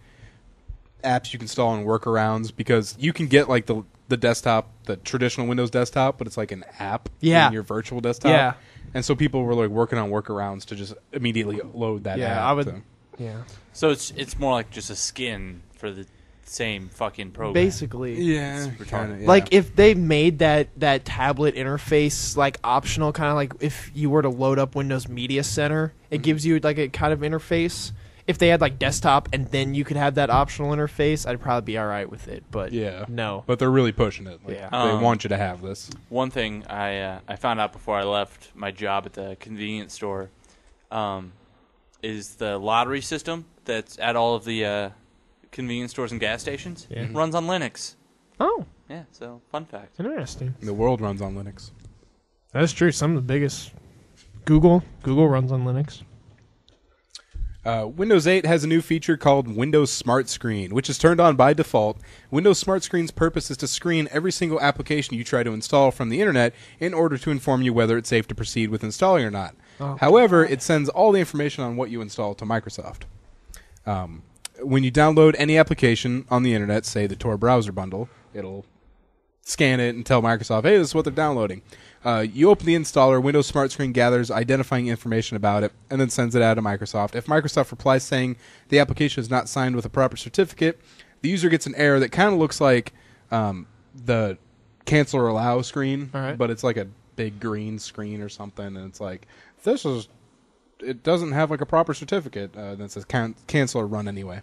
apps you can install and workarounds because you can get like the desktop, the traditional Windows desktop, but it's like an app in your virtual desktop. Yeah. And so people were like working on workarounds to just immediately load that app. Yeah, I would. to- Yeah. So it's more like just a skin for the same fucking program. Basically. Yeah, It's retarded. kinda, yeah. Like if they made that tablet interface like optional, kind of like if you were to load up Windows Media Center, it gives you like a kind of interface. If they had like desktop and then you could have that optional interface, I'd probably be all right with it. But yeah, no. but they're really pushing it. Like, Yeah. they want you to have this. One thing I found out before I left my job at the convenience store is the lottery system that's at all of the convenience stores and gas stations runs on Linux. Oh, Yeah, so fun fact. interesting. The world runs on Linux. That's true. Some of the biggest. Google runs on Linux. Windows 8 has a new feature called Windows Smart Screen, which is turned on by default. Windows Smart Screen's purpose is to screen every single application you try to install from the internet in order to inform you whether it's safe to proceed with installing or not. Oh, However, it sends all the information on what you install to Microsoft. When you download any application on the internet, say the Tor browser bundle, it'll scan it and tell Microsoft, hey, this is what they're downloading. You open the installer, Windows Smart Screen gathers identifying information about it, and then sends it out to Microsoft. If Microsoft replies saying the application is not signed with a proper certificate, the user gets an error that kind of looks like the cancel or allow screen, All right. but it's like a big green screen or something, and it's like, it doesn't have like a proper certificate that says cancel or run anyway.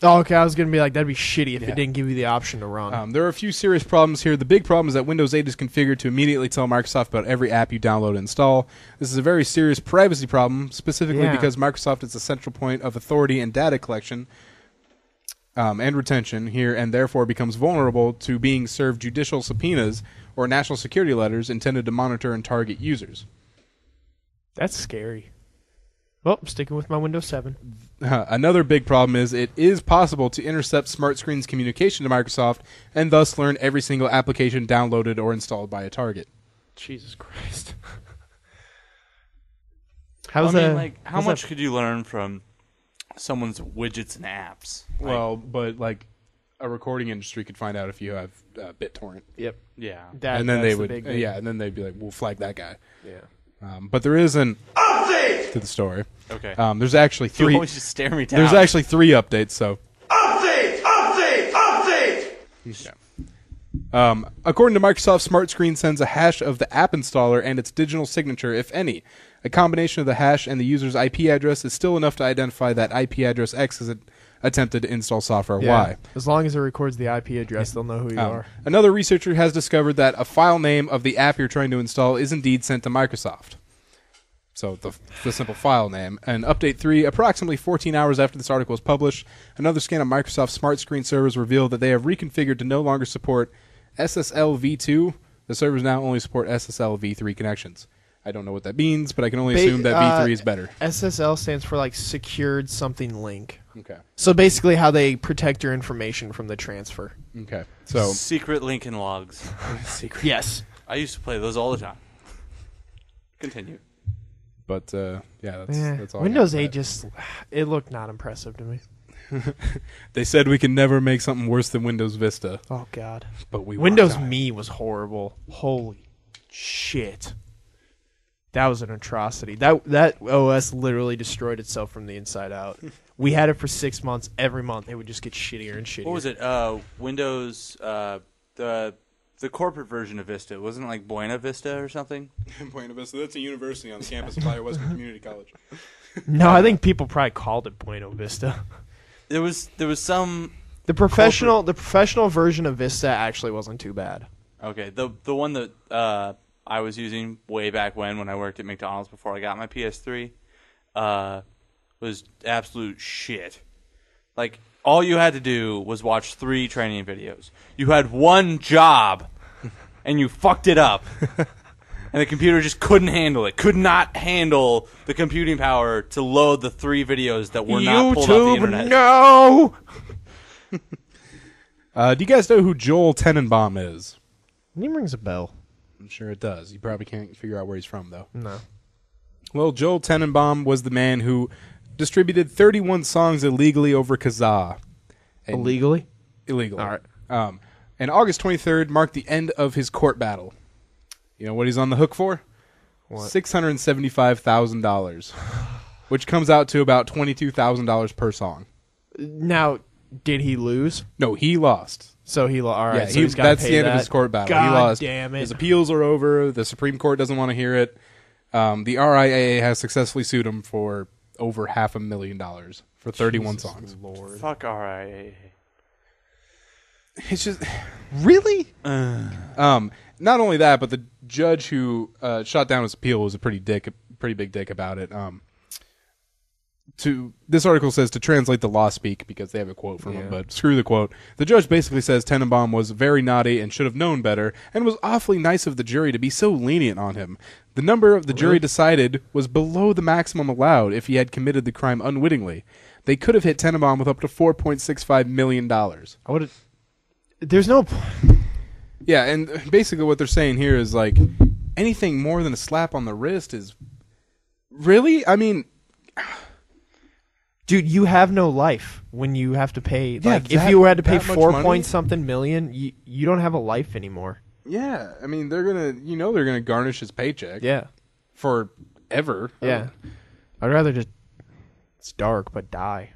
Oh, okay. I was gonna be like, that'd be shitty if Yeah. it didn't give you the option to run. There are a few serious problems here. The big problem is that Windows 8 is configured to immediately tell Microsoft about every app you download and install. This is a very serious privacy problem, specifically Yeah. because Microsoft is the central point of authority and data collection and retention here, and therefore becomes vulnerable to being served judicial subpoenas or national security letters intended to monitor and target users. That's scary. Well, I'm sticking with my Windows 7. Another big problem is it is possible to intercept Smart Screen's communication to Microsoft and thus learn every single application downloaded or installed by a target. Jesus Christ. How's I mean, that? like, how much could you learn from someone's widgets and apps? Like, Well, but like a recording industry could find out if you have BitTorrent. Yep. yeah. And then they would, big thing. and then they'd be like, "We'll flag that guy." Yeah. But there is an update to the story. Okay. There's actually You 3. always just stare me down. There's actually 3 updates. So Update! yeah. According to Microsoft, Smart Screen sends a hash of the app installer and its digital signature, if any. A combination of the hash and the user's IP address is still enough to identify that IP address X is attempted to install software Y. As long as it records the IP address, they'll know who you are. Another researcher has discovered that a file name of the app you're trying to install is indeed sent to Microsoft. So the simple file name. And Update 3, approximately 14 hours after this article was published, another scan of Microsoft's Smart Screen servers revealed that they have reconfigured to no longer support SSL v2. The servers now only support SSL v3 connections. I don't know what that means, but I can only assume that v3 is better. SSL stands for like secured something link. Okay. So basically how they protect your information from the transfer. Okay. So Secret Lincoln logs. Yes. I used to play those all the time. Continue. but yeah, that's all. Windows I got 8 for just it looked not impressive to me. that. They said we can never make something worse than Windows Vista, Oh god. but we Windows worked on it. Me was horrible. Holy shit. That was an atrocity. That OS literally destroyed itself from the inside out. We had it for 6 months. Every month it would just get shittier and shittier. What was it? Windows, the corporate version of Vista. Wasn't it like Buena Vista or something? Buena Vista. That's a university on the campus of Iowa Western Community College. No, I think people probably called it Buena Vista. There was some. The professional version of Vista actually wasn't too bad. Okay, the one that I was using way back when I worked at McDonald's before I got my PS3 was absolute shit. Like, all you had to do was watch 3 training videos. You had one job, and you fucked it up. And the computer just couldn't handle it. Could not handle the computing power to load the 3 videos that were not pulled off the internet. No! Do you guys know who Joel Tenenbaum is? Name rings a bell. I'm sure it does. You probably can't figure out where he's from, though. No. Well, Joel Tenenbaum was the man who distributed 31 songs illegally over Kazaa. And Illegally? Illegally. All right. And August 23rd marked the end of his court battle. You know what he's on the hook for? What? $675,000, which comes out to about $22,000 per song. Now, did he lose? No, he lost. So he lost. All right. Yeah, so he's got that's to pay the end that. of his court battle. God He lost. damn it. His appeals are over. The Supreme Court doesn't want to hear it. The RIAA has successfully sued him for over $500,000 for 31 songs. Lord. Fuck RIAA. It's just really. Not only that, but the judge who shot down his appeal was a pretty big dick about it. This article says, to translate the law speak, because they have a quote from him, but screw the quote. The judge basically says Tenenbaum was very naughty and should have known better, and was awfully nice of the jury to be so lenient on him. The number of the jury decided was below the maximum allowed if he had committed the crime unwittingly. They could have hit Tenenbaum with up to $4.65 million. I would have. There's no. Yeah, and basically what they're saying here is, like, anything more than a slap on the wrist is... Really? I mean... Dude, you have no life when you have to pay. Yeah, Like, if you had to pay that much 4 money? point something million, you don't have a life anymore. Yeah, I mean, they're gonna garnish his paycheck. Yeah. Forever. Yeah. I'd rather just. It's dark, but die.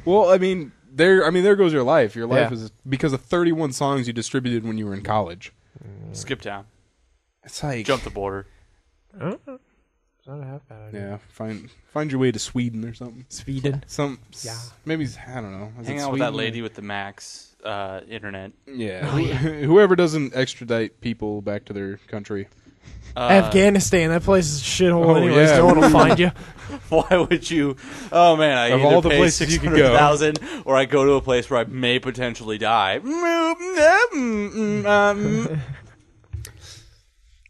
Well, I mean, there goes your life. Your life Yeah. is because of 31 songs you distributed when you were in college. Skip town. It's like Jump the border. It's not a half bad idea. yeah, find your way to Sweden or something. Sweden. Yeah. Maybe I don't know. Is Hang it out with that Sweden? lady with the max internet. Yeah. Whoever doesn't extradite people back to their country. Afghanistan, that place is a shithole Oh, anyways. yeah. No one will find you. Why would you? Oh man, I Of either all the pay places you could go. $600,000 or I go to a place where I may potentially die.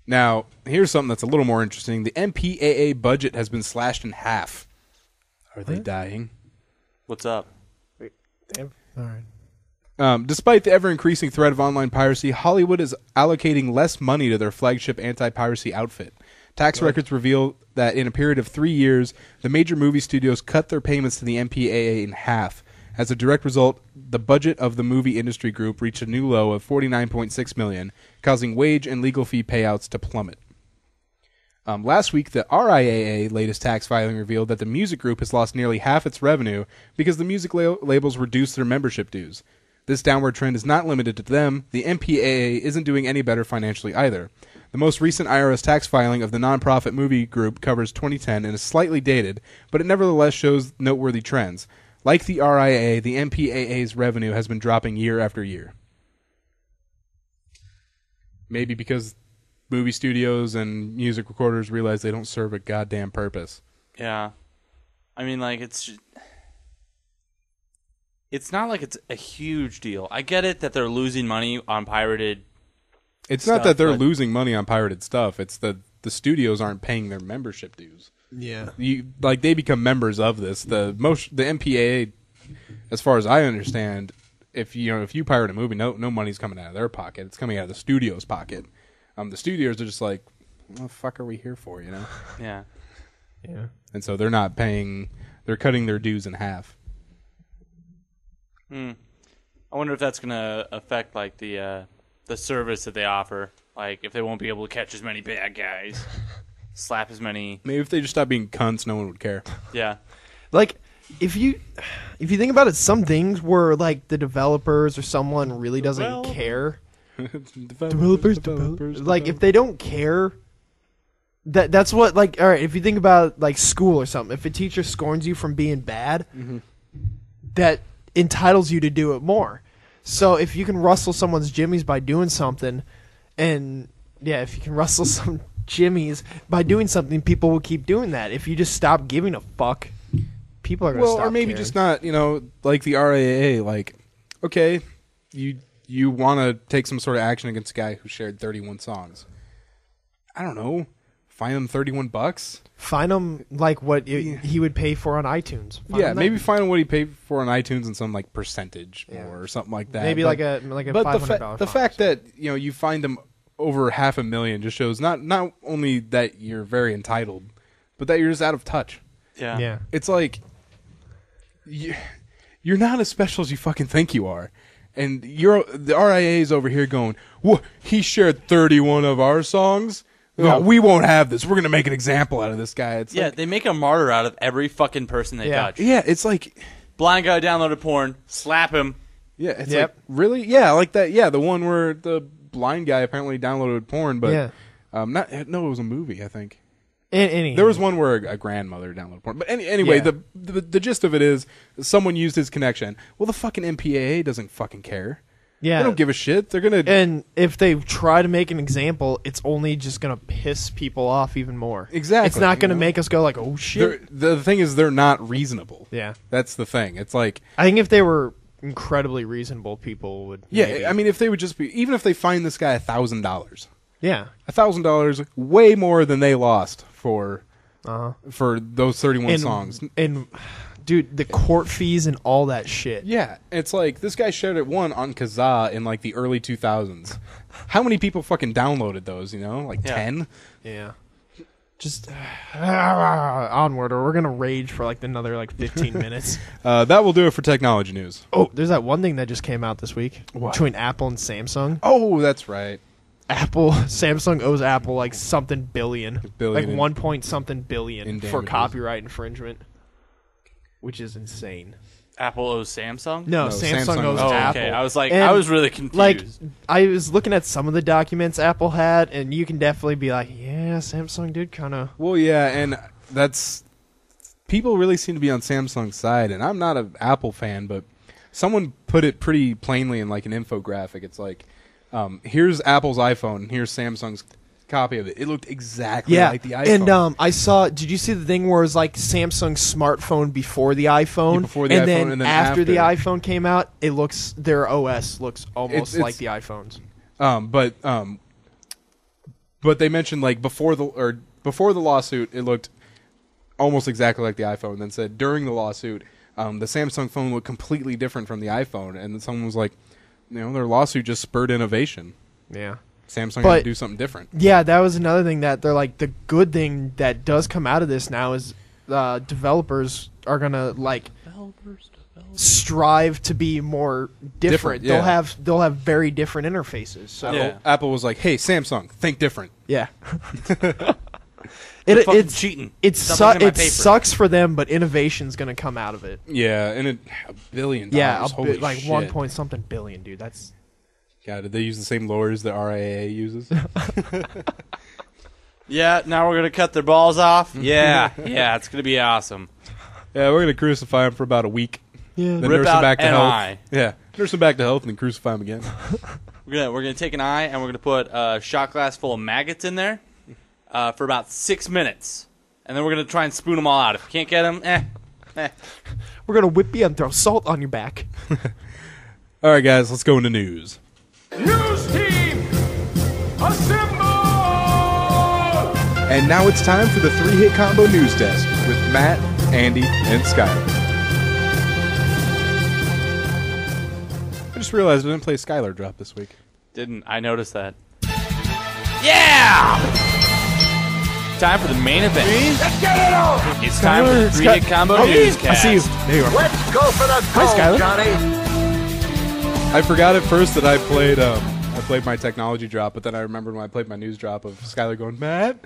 Now, here's something that's a little more interesting. The MPAA budget has been slashed in half. Are they dying? What's up? Damn. All right. Despite the ever-increasing threat of online piracy, Hollywood is allocating less money to their flagship anti-piracy outfit. Tax records reveal that in a period of 3 years, the major movie studios cut their payments to the MPAA in half. As a direct result, the budget of the movie industry group reached a new low of $49.6 million, causing wage and legal fee payouts to plummet. Last week, the RIAA latest tax filing revealed that the music group has lost nearly half its revenue because the music labels reduced their membership dues. This downward trend is not limited to them. The MPAA isn't doing any better financially either. The most recent IRS tax filing of the nonprofit movie group covers 2010 and is slightly dated, but it nevertheless shows noteworthy trends. Like the RIAA, the MPAA's revenue has been dropping year after year. Maybe because movie studios and music recorders realize they don't serve a goddamn purpose. Yeah. I mean, like, it's not like it's a huge deal. I get it that they're losing money on pirated It's stuff, not that they're but- losing money on pirated stuff. It's that the studios aren't paying their membership dues. Yeah. They become members of this. The MPAA, as far as I understand, if you pirate a movie, no money's coming out of their pocket. It's coming out of the studio's pocket. The studios are just like, what the fuck are we here for, you know? Yeah. Yeah. And so they're not paying. They're cutting their dues in half. I wonder if that's going to affect like the service that they offer. Like if they won't be able to catch as many bad guys, slap as many. Maybe if they just stop being cunts, no one would care. Yeah. Like, if you think about it, some things where like the developers or someone really doesn't care. Developers. Like, if they don't care, that's what, like, all right, if you think about like school or something, if a teacher scorns you from being bad, that entitles you to do it more. So if you can rustle someone's jimmies by doing something, and yeah, if you can rustle some jimmies by doing something, people will keep doing that. If you just stop giving a fuck, people are going to stop or maybe caring. just not, like the RIAA, like, okay, you want to take some sort of action against a guy who shared 31 songs. I don't know. Fine him $31? Fine him like what he would pay for on iTunes. Fine Yeah, him maybe that. find what he paid for on iTunes and some like percentage Yeah. or something like that. Maybe but, like a but $500 the fact that you find them over $500,000 just shows not only that you're very entitled, but that you're just out of touch. Yeah. It's like you're not as special as you fucking think you are. And the RIAA is over here going, "What? He shared 31 of our songs? No, we won't have this. We're going to make an example out of this guy." It's like, They make a martyr out of every fucking person they touch. yeah, it's like, Blind guy downloaded porn, slap him. yeah, it's Yep. like, really? Yeah, like that. Yeah, the one where the blind guy apparently downloaded porn, but Yeah. it was a movie, I think. Any There was one where a grandmother downloaded porn. But anyway, Yeah. the gist of it is someone used his connection. Well, the fucking MPAA doesn't fucking care. Yeah. They don't give a shit. They're going to... And if they try to make an example, it's only just going to piss people off even more. Exactly, It's not going to you know? make us go like, oh, shit. The thing is, they're not reasonable. Yeah. That's the thing. It's like... I think if they were incredibly reasonable, people would Yeah, maybe. I mean, if they would just be... Even if they find this guy $1,000... Yeah. $1,000, way more than they lost for those 31 songs. And, dude, the court fees and all that shit. Yeah, it's like this guy shared it on Kazaa in like the early 2000s. How many people fucking downloaded those? Like 10. Yeah. Just onward, or we're gonna rage for like another like 15 minutes. That will do it for technology news. Oh, there's that one thing that just came out this week What? between Apple and Samsung. Oh, that's right. Samsung owes Apple like something billion, Billion like in- 1 point something billion in for damages. copyright infringement, which is insane. Apple owes Samsung? No, No, Samsung Samsung owes owes Apple. Okay, I was like, And, I was really confused. Like, I was looking at some of the documents Apple had, and you can definitely be like, yeah, Samsung did kind of. Well, yeah, and that's... People really seem to be on Samsung's side, and I'm not an Apple fan, but someone put it pretty plainly in like an infographic. It's like, here's Apple's iPhone, and here's Samsung's copy of it. It looked exactly like the iPhone. And I saw. Did you see the thing where it was like Samsung's smartphone before the iPhone, Yeah, before the iPhone, and then after the after. iPhone came out, it looks their OS looks almost It's- like the iPhones. But they mentioned like before the lawsuit, it looked almost exactly like the iPhone. And then said during the lawsuit, the Samsung phone looked completely different from the iPhone. And then someone was like, their lawsuit just spurred innovation. Yeah. Samsung But- had to do something different. Yeah, that was another thing that they're like, the good thing that does come out of this now is developers are gonna like strive to be more different. yeah. They'll have very different interfaces. So Yeah. Apple was like, "Hey, Samsung, think different." yeah. Fucking cheating. Stop looking at my paper. Sucks for them, but innovation's gonna come out of it. Yeah, and $1 billion. Yeah, Holy like shit. 1 point something billion, dude. That's God, did they use the same lawyers that RIAA uses? Yeah, now we're gonna cut their balls off. Yeah, it's gonna be awesome. Yeah, we're gonna crucify them for about a week. yeah. Then Rip nurse them out back to an health. eye. Yeah, nurse them back to health and then crucify them again. We're gonna take an eye and we're gonna put a shot glass full of maggots in there for about 6 minutes, and then we're gonna try and spoon them all out. If we can't get them, We're gonna whip you and throw salt on your back. All right, guys, let's go into news. News team, assemble! And now it's time for the 3-hit combo news desk with Matt, Andy, and Skylar. I just realized I didn't play Skylar Drop this week. didn't I notice that? Yeah! Time for the main event. Let's get it on! It's time for the 3-hit combo newscast. I see you. There you are. Let's go for the Hi, Skylar. gold, Johnny! I forgot at first that I played my technology drop, but then I remembered when I played my news drop of Skylar going, Matt?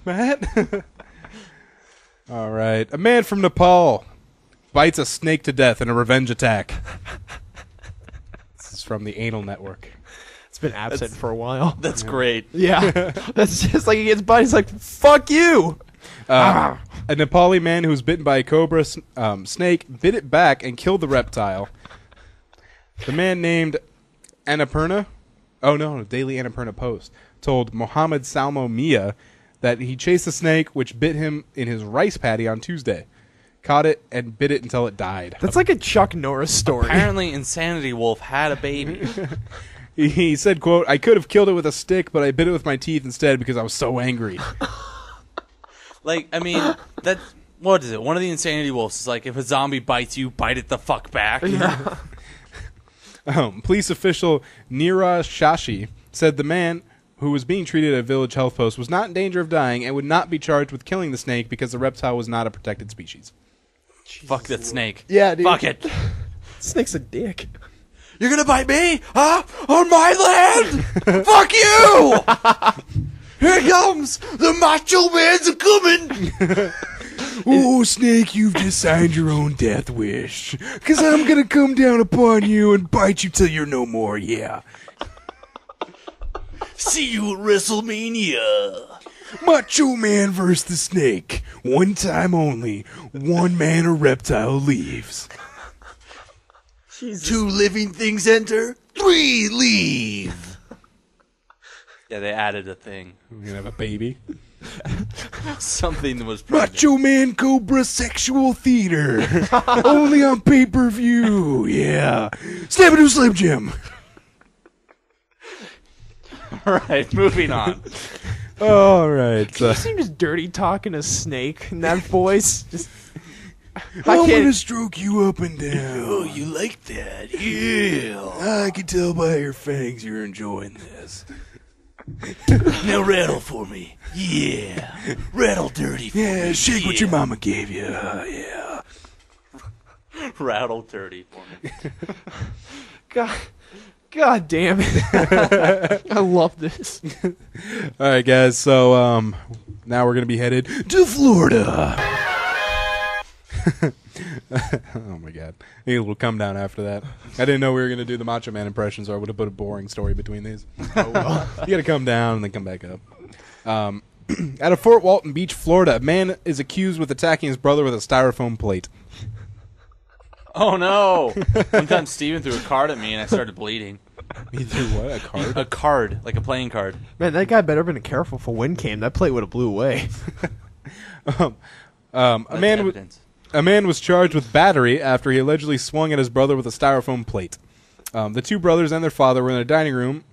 Matt? All right. A man from Nepal bites a snake to death in a revenge attack. This is from the Anal Network. It's been absent for a while. That's great. Yeah, that's just like he gets bitten. He's like, "Fuck you." A Nepali man who was bitten by a cobra snake bit it back and killed the reptile. The man named Annapurna, Daily Annapurna Post, told Mohammed Salmo Mia that he chased the snake, which bit him in his rice paddy on Tuesday. Caught it and bit it until it died. That's like a Chuck Norris story. Apparently, Insanity Wolf had a baby. He said, quote, I could have killed it with a stick, but I bit it with my teeth instead because I was so angry. Like, I mean, that. What is it? One of the Insanity Wolves is like, if a zombie bites you, bite it the fuck back. Yeah. Police official Neeraj Shashi said the man who was being treated at a village health post was not in danger of dying and would not be charged with killing the snake because the reptile was not a protected species. Fuck that snake. Yeah, dude. Fuck it. Snake's a dick. You're gonna bite me? Huh? On my land? Fuck you! Here it comes! The Macho Man's a coming! Oh, Snake, you've just signed your own death wish. Because I'm going to come down upon you and bite you till you're no more, yeah. See you at WrestleMania! Macho Man versus the Snake. One time only. One man or reptile leaves. 2 living things enter, 3 leave! Yeah, they added a thing. We're going to have a baby. Something was pregnant. Macho Man Cobra Sexual Theater. Only on pay-per-view, yeah. Snap into Slim Jim. Alright, moving on. All right. You seem just dirty talking a snake in that voice. Just, I'm I going can't. to stroke you up and down. Oh, you like that? Yeah. I can tell by your fangs you're enjoying this. Now rattle for me. Yeah. Rattle dirty for me. Yeah, shake what your mama gave you. Yeah. Rattle dirty for me. God damn it! I love this. All right, guys. So now we're gonna be headed to Florida. Oh my God! I need a little come down after that. I didn't know we were gonna do the Macho Man impressions, or I would have put a boring story between these. Oh well. You gotta come down and then come back up. Out of Fort Walton Beach, Florida, a man is accused with attacking his brother with a styrofoam plate. Oh no! One time Steven threw a card at me and I started bleeding. He threw what? A card? A card, like a playing card. Man, that guy better been careful for wind came. That plate would have blew away. A man was charged with battery after he allegedly swung at his brother with a styrofoam plate. The 2 brothers and their father were in a dining room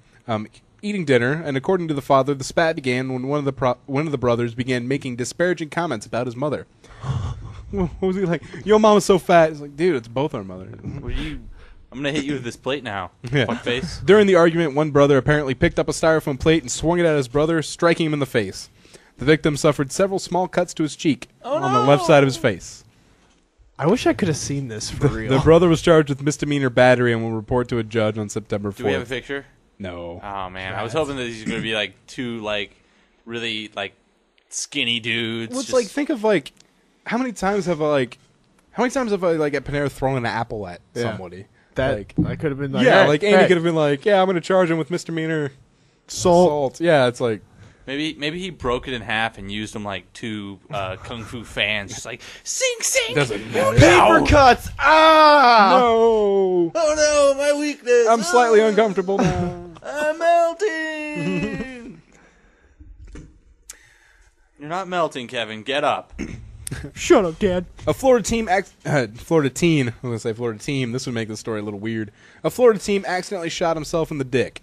eating dinner, and according to the father, the spat began when one of the brothers began making disparaging comments about his mother. What was he like? Yo, mama's so fat. He's like, dude, it's both our mothers. Were you I'm gonna hit you with this plate now. Yeah. Fuckface. During the argument, one brother apparently picked up a styrofoam plate and swung it at his brother, striking him in the face. The victim suffered several small cuts to his cheek on the left side of his face. I wish I could have seen this for real. The brother was charged with misdemeanor battery and will report to a judge on September 4th. Do we have a picture? No. Oh man, I was hoping that these are gonna be like two like really like skinny dudes. Well, it's just- like, think of like, how many times have I like at Panera thrown an apple at somebody? that like, I could have been like, yeah, hey, like Andy hey, could have been like, yeah, I'm going to charge him with misdemeanor salt. Yeah, it's like, maybe he broke it in half and used them like two kung fu fans, just like sing. doesn't matter. Paper cuts. Ah. No. Oh no, my weakness. I'm slightly uncomfortable now. I'm melting. You're not melting, Kevin. Get up. Shut up, Dad. A Florida teen. I'm going to say Florida team. This would make the story a little weird. A Florida team accidentally shot himself in the dick.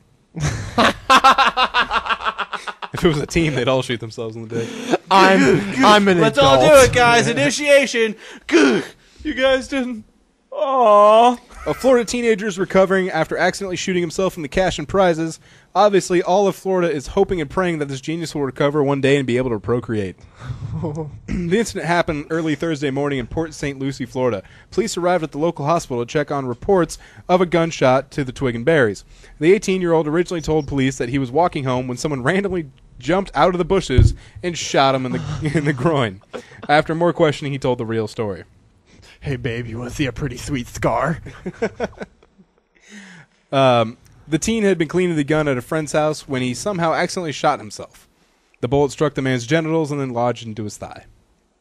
If it was a team, they'd all shoot themselves in the dick. I'm an Let's adult. all do it, guys. Initiation. You guys didn't. Aww. A Florida teenager is recovering after accidentally shooting himself in the cash and prizes. Obviously, all of Florida is hoping and praying that this genius will recover one day and be able to procreate. The incident happened early Thursday morning in Port St. Lucie, Florida. Police arrived at the local hospital to check on reports of a gunshot to the twig and berries. The 18-year-old originally told police that he was walking home when someone randomly jumped out of the bushes and shot him in the groin. After more questioning, he told the real story. Hey, babe, you want to see a pretty sweet scar? The teen had been cleaning the gun at a friend's house when he somehow accidentally shot himself. The bullet struck the man's genitals and then lodged into his thigh.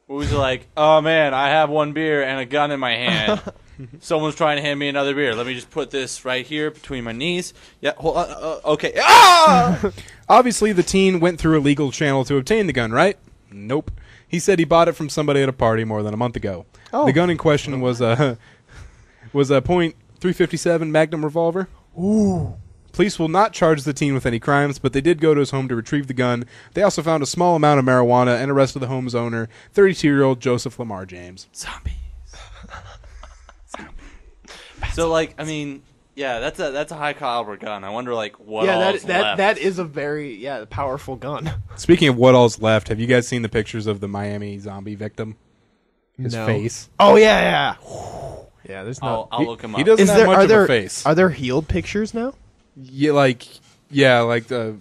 What was it like? Oh man, I have one beer and a gun in my hand. Someone's trying to hand me another beer. Let me just put this right here between my knees. Yeah, hold on. Okay. Ah! Obviously, the teen went through a legal channel to obtain the gun, right? Nope. He said he bought it from somebody at a party more than a month ago. Oh. The gun in question was a .357 Magnum revolver. Ooh. Police will not charge the teen with any crimes, but they did go to his home to retrieve the gun. They also found a small amount of marijuana and arrested the home's owner, 32-year-old Joseph Lamar James. Zombies. So, like, I mean, yeah, that's a high caliber gun. I wonder, like, what all's left. that is a very powerful gun. Speaking of what all's left, have you guys seen the pictures of the Miami zombie victim? His No. face. Oh yeah. Yeah, there's no. I'll look him up. He doesn't have much of a face. Are there healed pictures now? Yeah, like the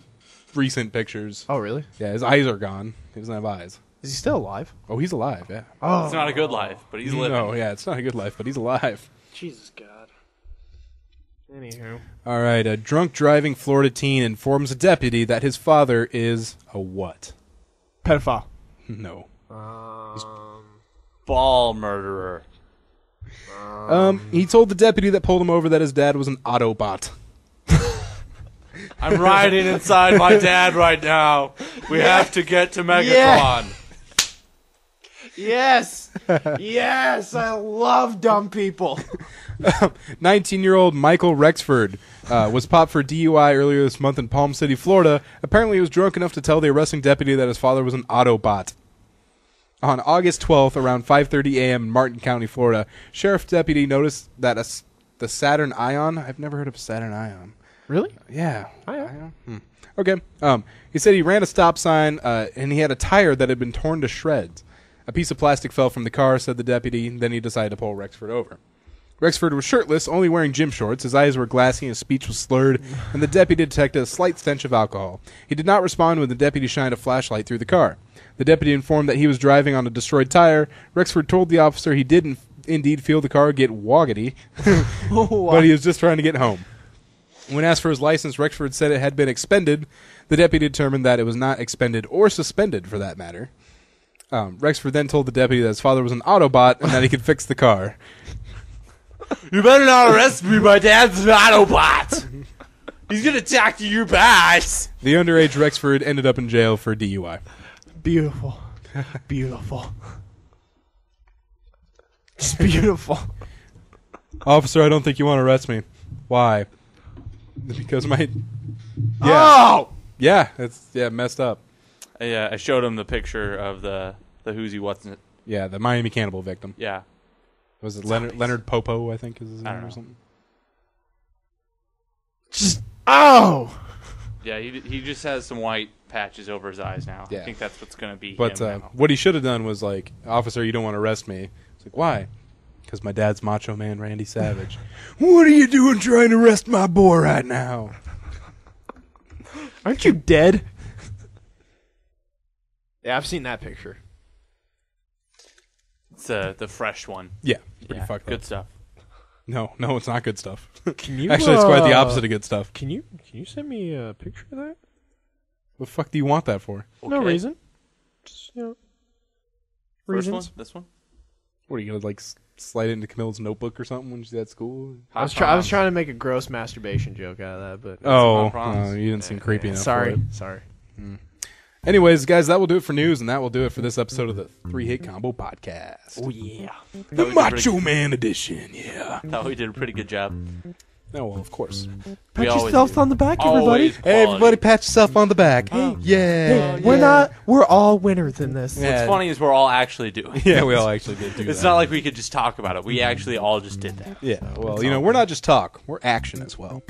recent pictures. Oh really? Yeah, his eyes are gone. He doesn't have eyes. Is he still alive? Oh, he's alive, yeah. Oh, It's not a good life, but he's living. No, yeah, it's not a good life, but he's alive. Jesus God. Anywho, All right, a drunk driving Florida teen informs a deputy that his father is a what? pedophile. No. Ball murderer. He told the deputy that pulled him over that his dad was an Autobot. I'm riding inside my dad right now. We have to get to Megatron. Yes, yes, I love dumb people. 19-year-old Michael Rexford was popped for DUI earlier this month in Palm City, Florida. Apparently, he was drunk enough to tell the arresting deputy that his father was an Autobot. On August 12th, around 5:30 a.m. in Martin County, Florida, sheriff deputy noticed that the Saturn Ion. I've never heard of a Saturn Ion. Really? Yeah. Ion. Okay. He said he ran a stop sign and he had a tire that had been torn to shreds. A piece of plastic fell from the car, said the deputy. Then he decided to pull Rexford over. Rexford was shirtless, only wearing gym shorts. His eyes were glassy and his speech was slurred, and the deputy detected a slight stench of alcohol. He did not respond when the deputy shined a flashlight through the car. The deputy informed that he was driving on a destroyed tire. Rexford told the officer he did indeed feel the car get woggity, but he was just trying to get home. When asked for his license, Rexford said it had been expended. The deputy determined that it was not expended or suspended, for that matter. Rexford then told the deputy that his father was an Autobot and that he could fix the car. You better not arrest me. My dad's an Autobot. He's gonna talk to your boss. The underage Rexford ended up in jail for DUI. Beautiful, beautiful, just beautiful. Officer, I don't think you want to arrest me. Why? Because my... Oh, Yeah, it's messed up. Yeah, I showed him the picture of the who's he what's it. Yeah, the Miami cannibal victim. Yeah. Was it Leonard Popo, I think is his I name don't or know. something? Just Yeah, he just has some white patches over his eyes now. Yeah. I think that's what's going to be But him now. what he should have done was like, officer, you don't want to arrest me. It's like, why? Because my dad's Macho Man Randy Savage. What are you doing trying to arrest my boy right now? Aren't you dead? Yeah, I've seen that picture. It's the fresh one. Yeah, pretty fucked good up. stuff. No, it's not good stuff. Can you? Actually, it's quite the opposite of good stuff. Can you send me a picture of that? What the fuck do you want that for? No Okay. reason. Just, First reasons. one? This one? What are you gonna like slide into Camilla's notebook or something when she's at school? I was trying to make a gross masturbation joke out of that, but Oh, proms. you didn't seem creepy enough. sorry. For it. Sorry. Anyways, guys, that will do it for news, and that will do it for this episode of the 3-Hit Combo Podcast. Oh yeah. The Macho Man Edition, yeah. Thought we did a pretty good job. Oh, well, of course. Pat always yourself do. on the back, Always everybody. quality. Everybody pat yourself on the back. Yeah. We're all winners in this. Yeah. What's funny is we're all actually doing Yeah, it. we all actually did do that. It's not like we could just talk about it. We actually all just did that. Yeah, well, we're not just talk. We're action as well.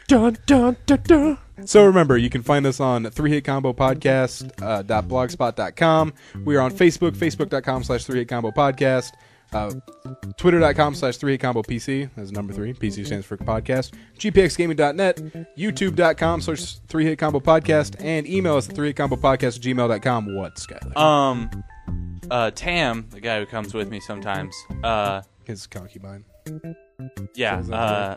Dun dun dun dun. So remember, you can find us on 3hitcombopodcast.blogspot.com. We are on Facebook, facebook.com/3hitcombopodcast. Twitter.com/3hitcombopc. That's number 3. PC stands for podcast. GPXgaming.net. YouTube.com/3hitcombopodcast. And email us at 3hitcombopodcast@gmail.com. What, Skyler? Tam, the guy who comes with me sometimes, His concubine. yeah,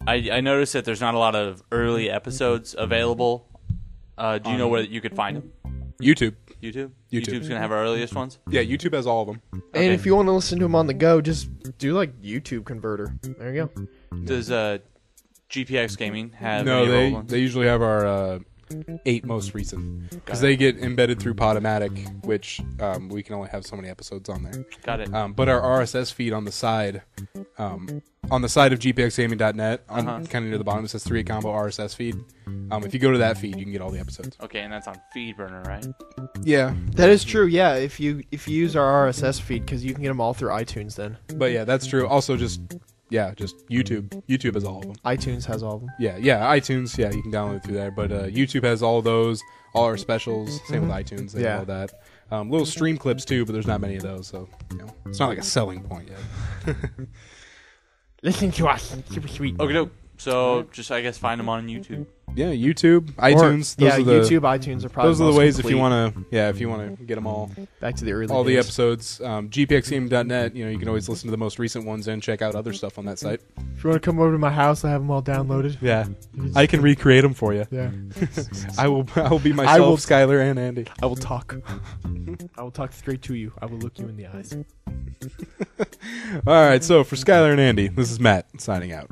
I noticed that there's not a lot of early episodes available. Do you know where you could find them? YouTube. YouTube? YouTube. YouTube's going to have our earliest ones? Yeah, YouTube has all of them. And if you want to listen to them on the go, just do like YouTube converter. There you go. Does GPX Gaming have No, any old ones? they usually have our 8 most recent. Because they get embedded through Podomatic, which we can only have so many episodes on there. Got it. But our RSS feed on the side of gpxgaming.net, kind of near the bottom, it says 3 Combo RSS feed. If you go to that feed, you can get all the episodes. Okay, and that's on Feedburner, right? Yeah, That is true. Yeah, if you use our RSS feed, because you can get them all through iTunes. Then but yeah, that's true. Also, just YouTube. YouTube has all of them. iTunes has all of them. Yeah, iTunes. Yeah, you can download it through there. But YouTube has all those, all our specials. Same with iTunes. They have all that. Little stream clips too, but there's not many of those, so it's not like a selling point yet. Listen to us, super sweet. Okay, doke. So just, I guess, find them on YouTube. Yeah, YouTube, iTunes. YouTube, iTunes are probably Those are the most ways complete. if you want to get them all. Back to the early All the days. episodes. GPXgame.net. You can always listen to the most recent ones and check out other stuff on that site. If you want to come over to my house, I have them all downloaded. Yeah, I can recreate them for you. Yeah. I will be myself, Skylar and Andy. I will talk. I will talk straight to you. I will look you in the eyes. All right, so for Skylar and Andy, this is Matt signing out.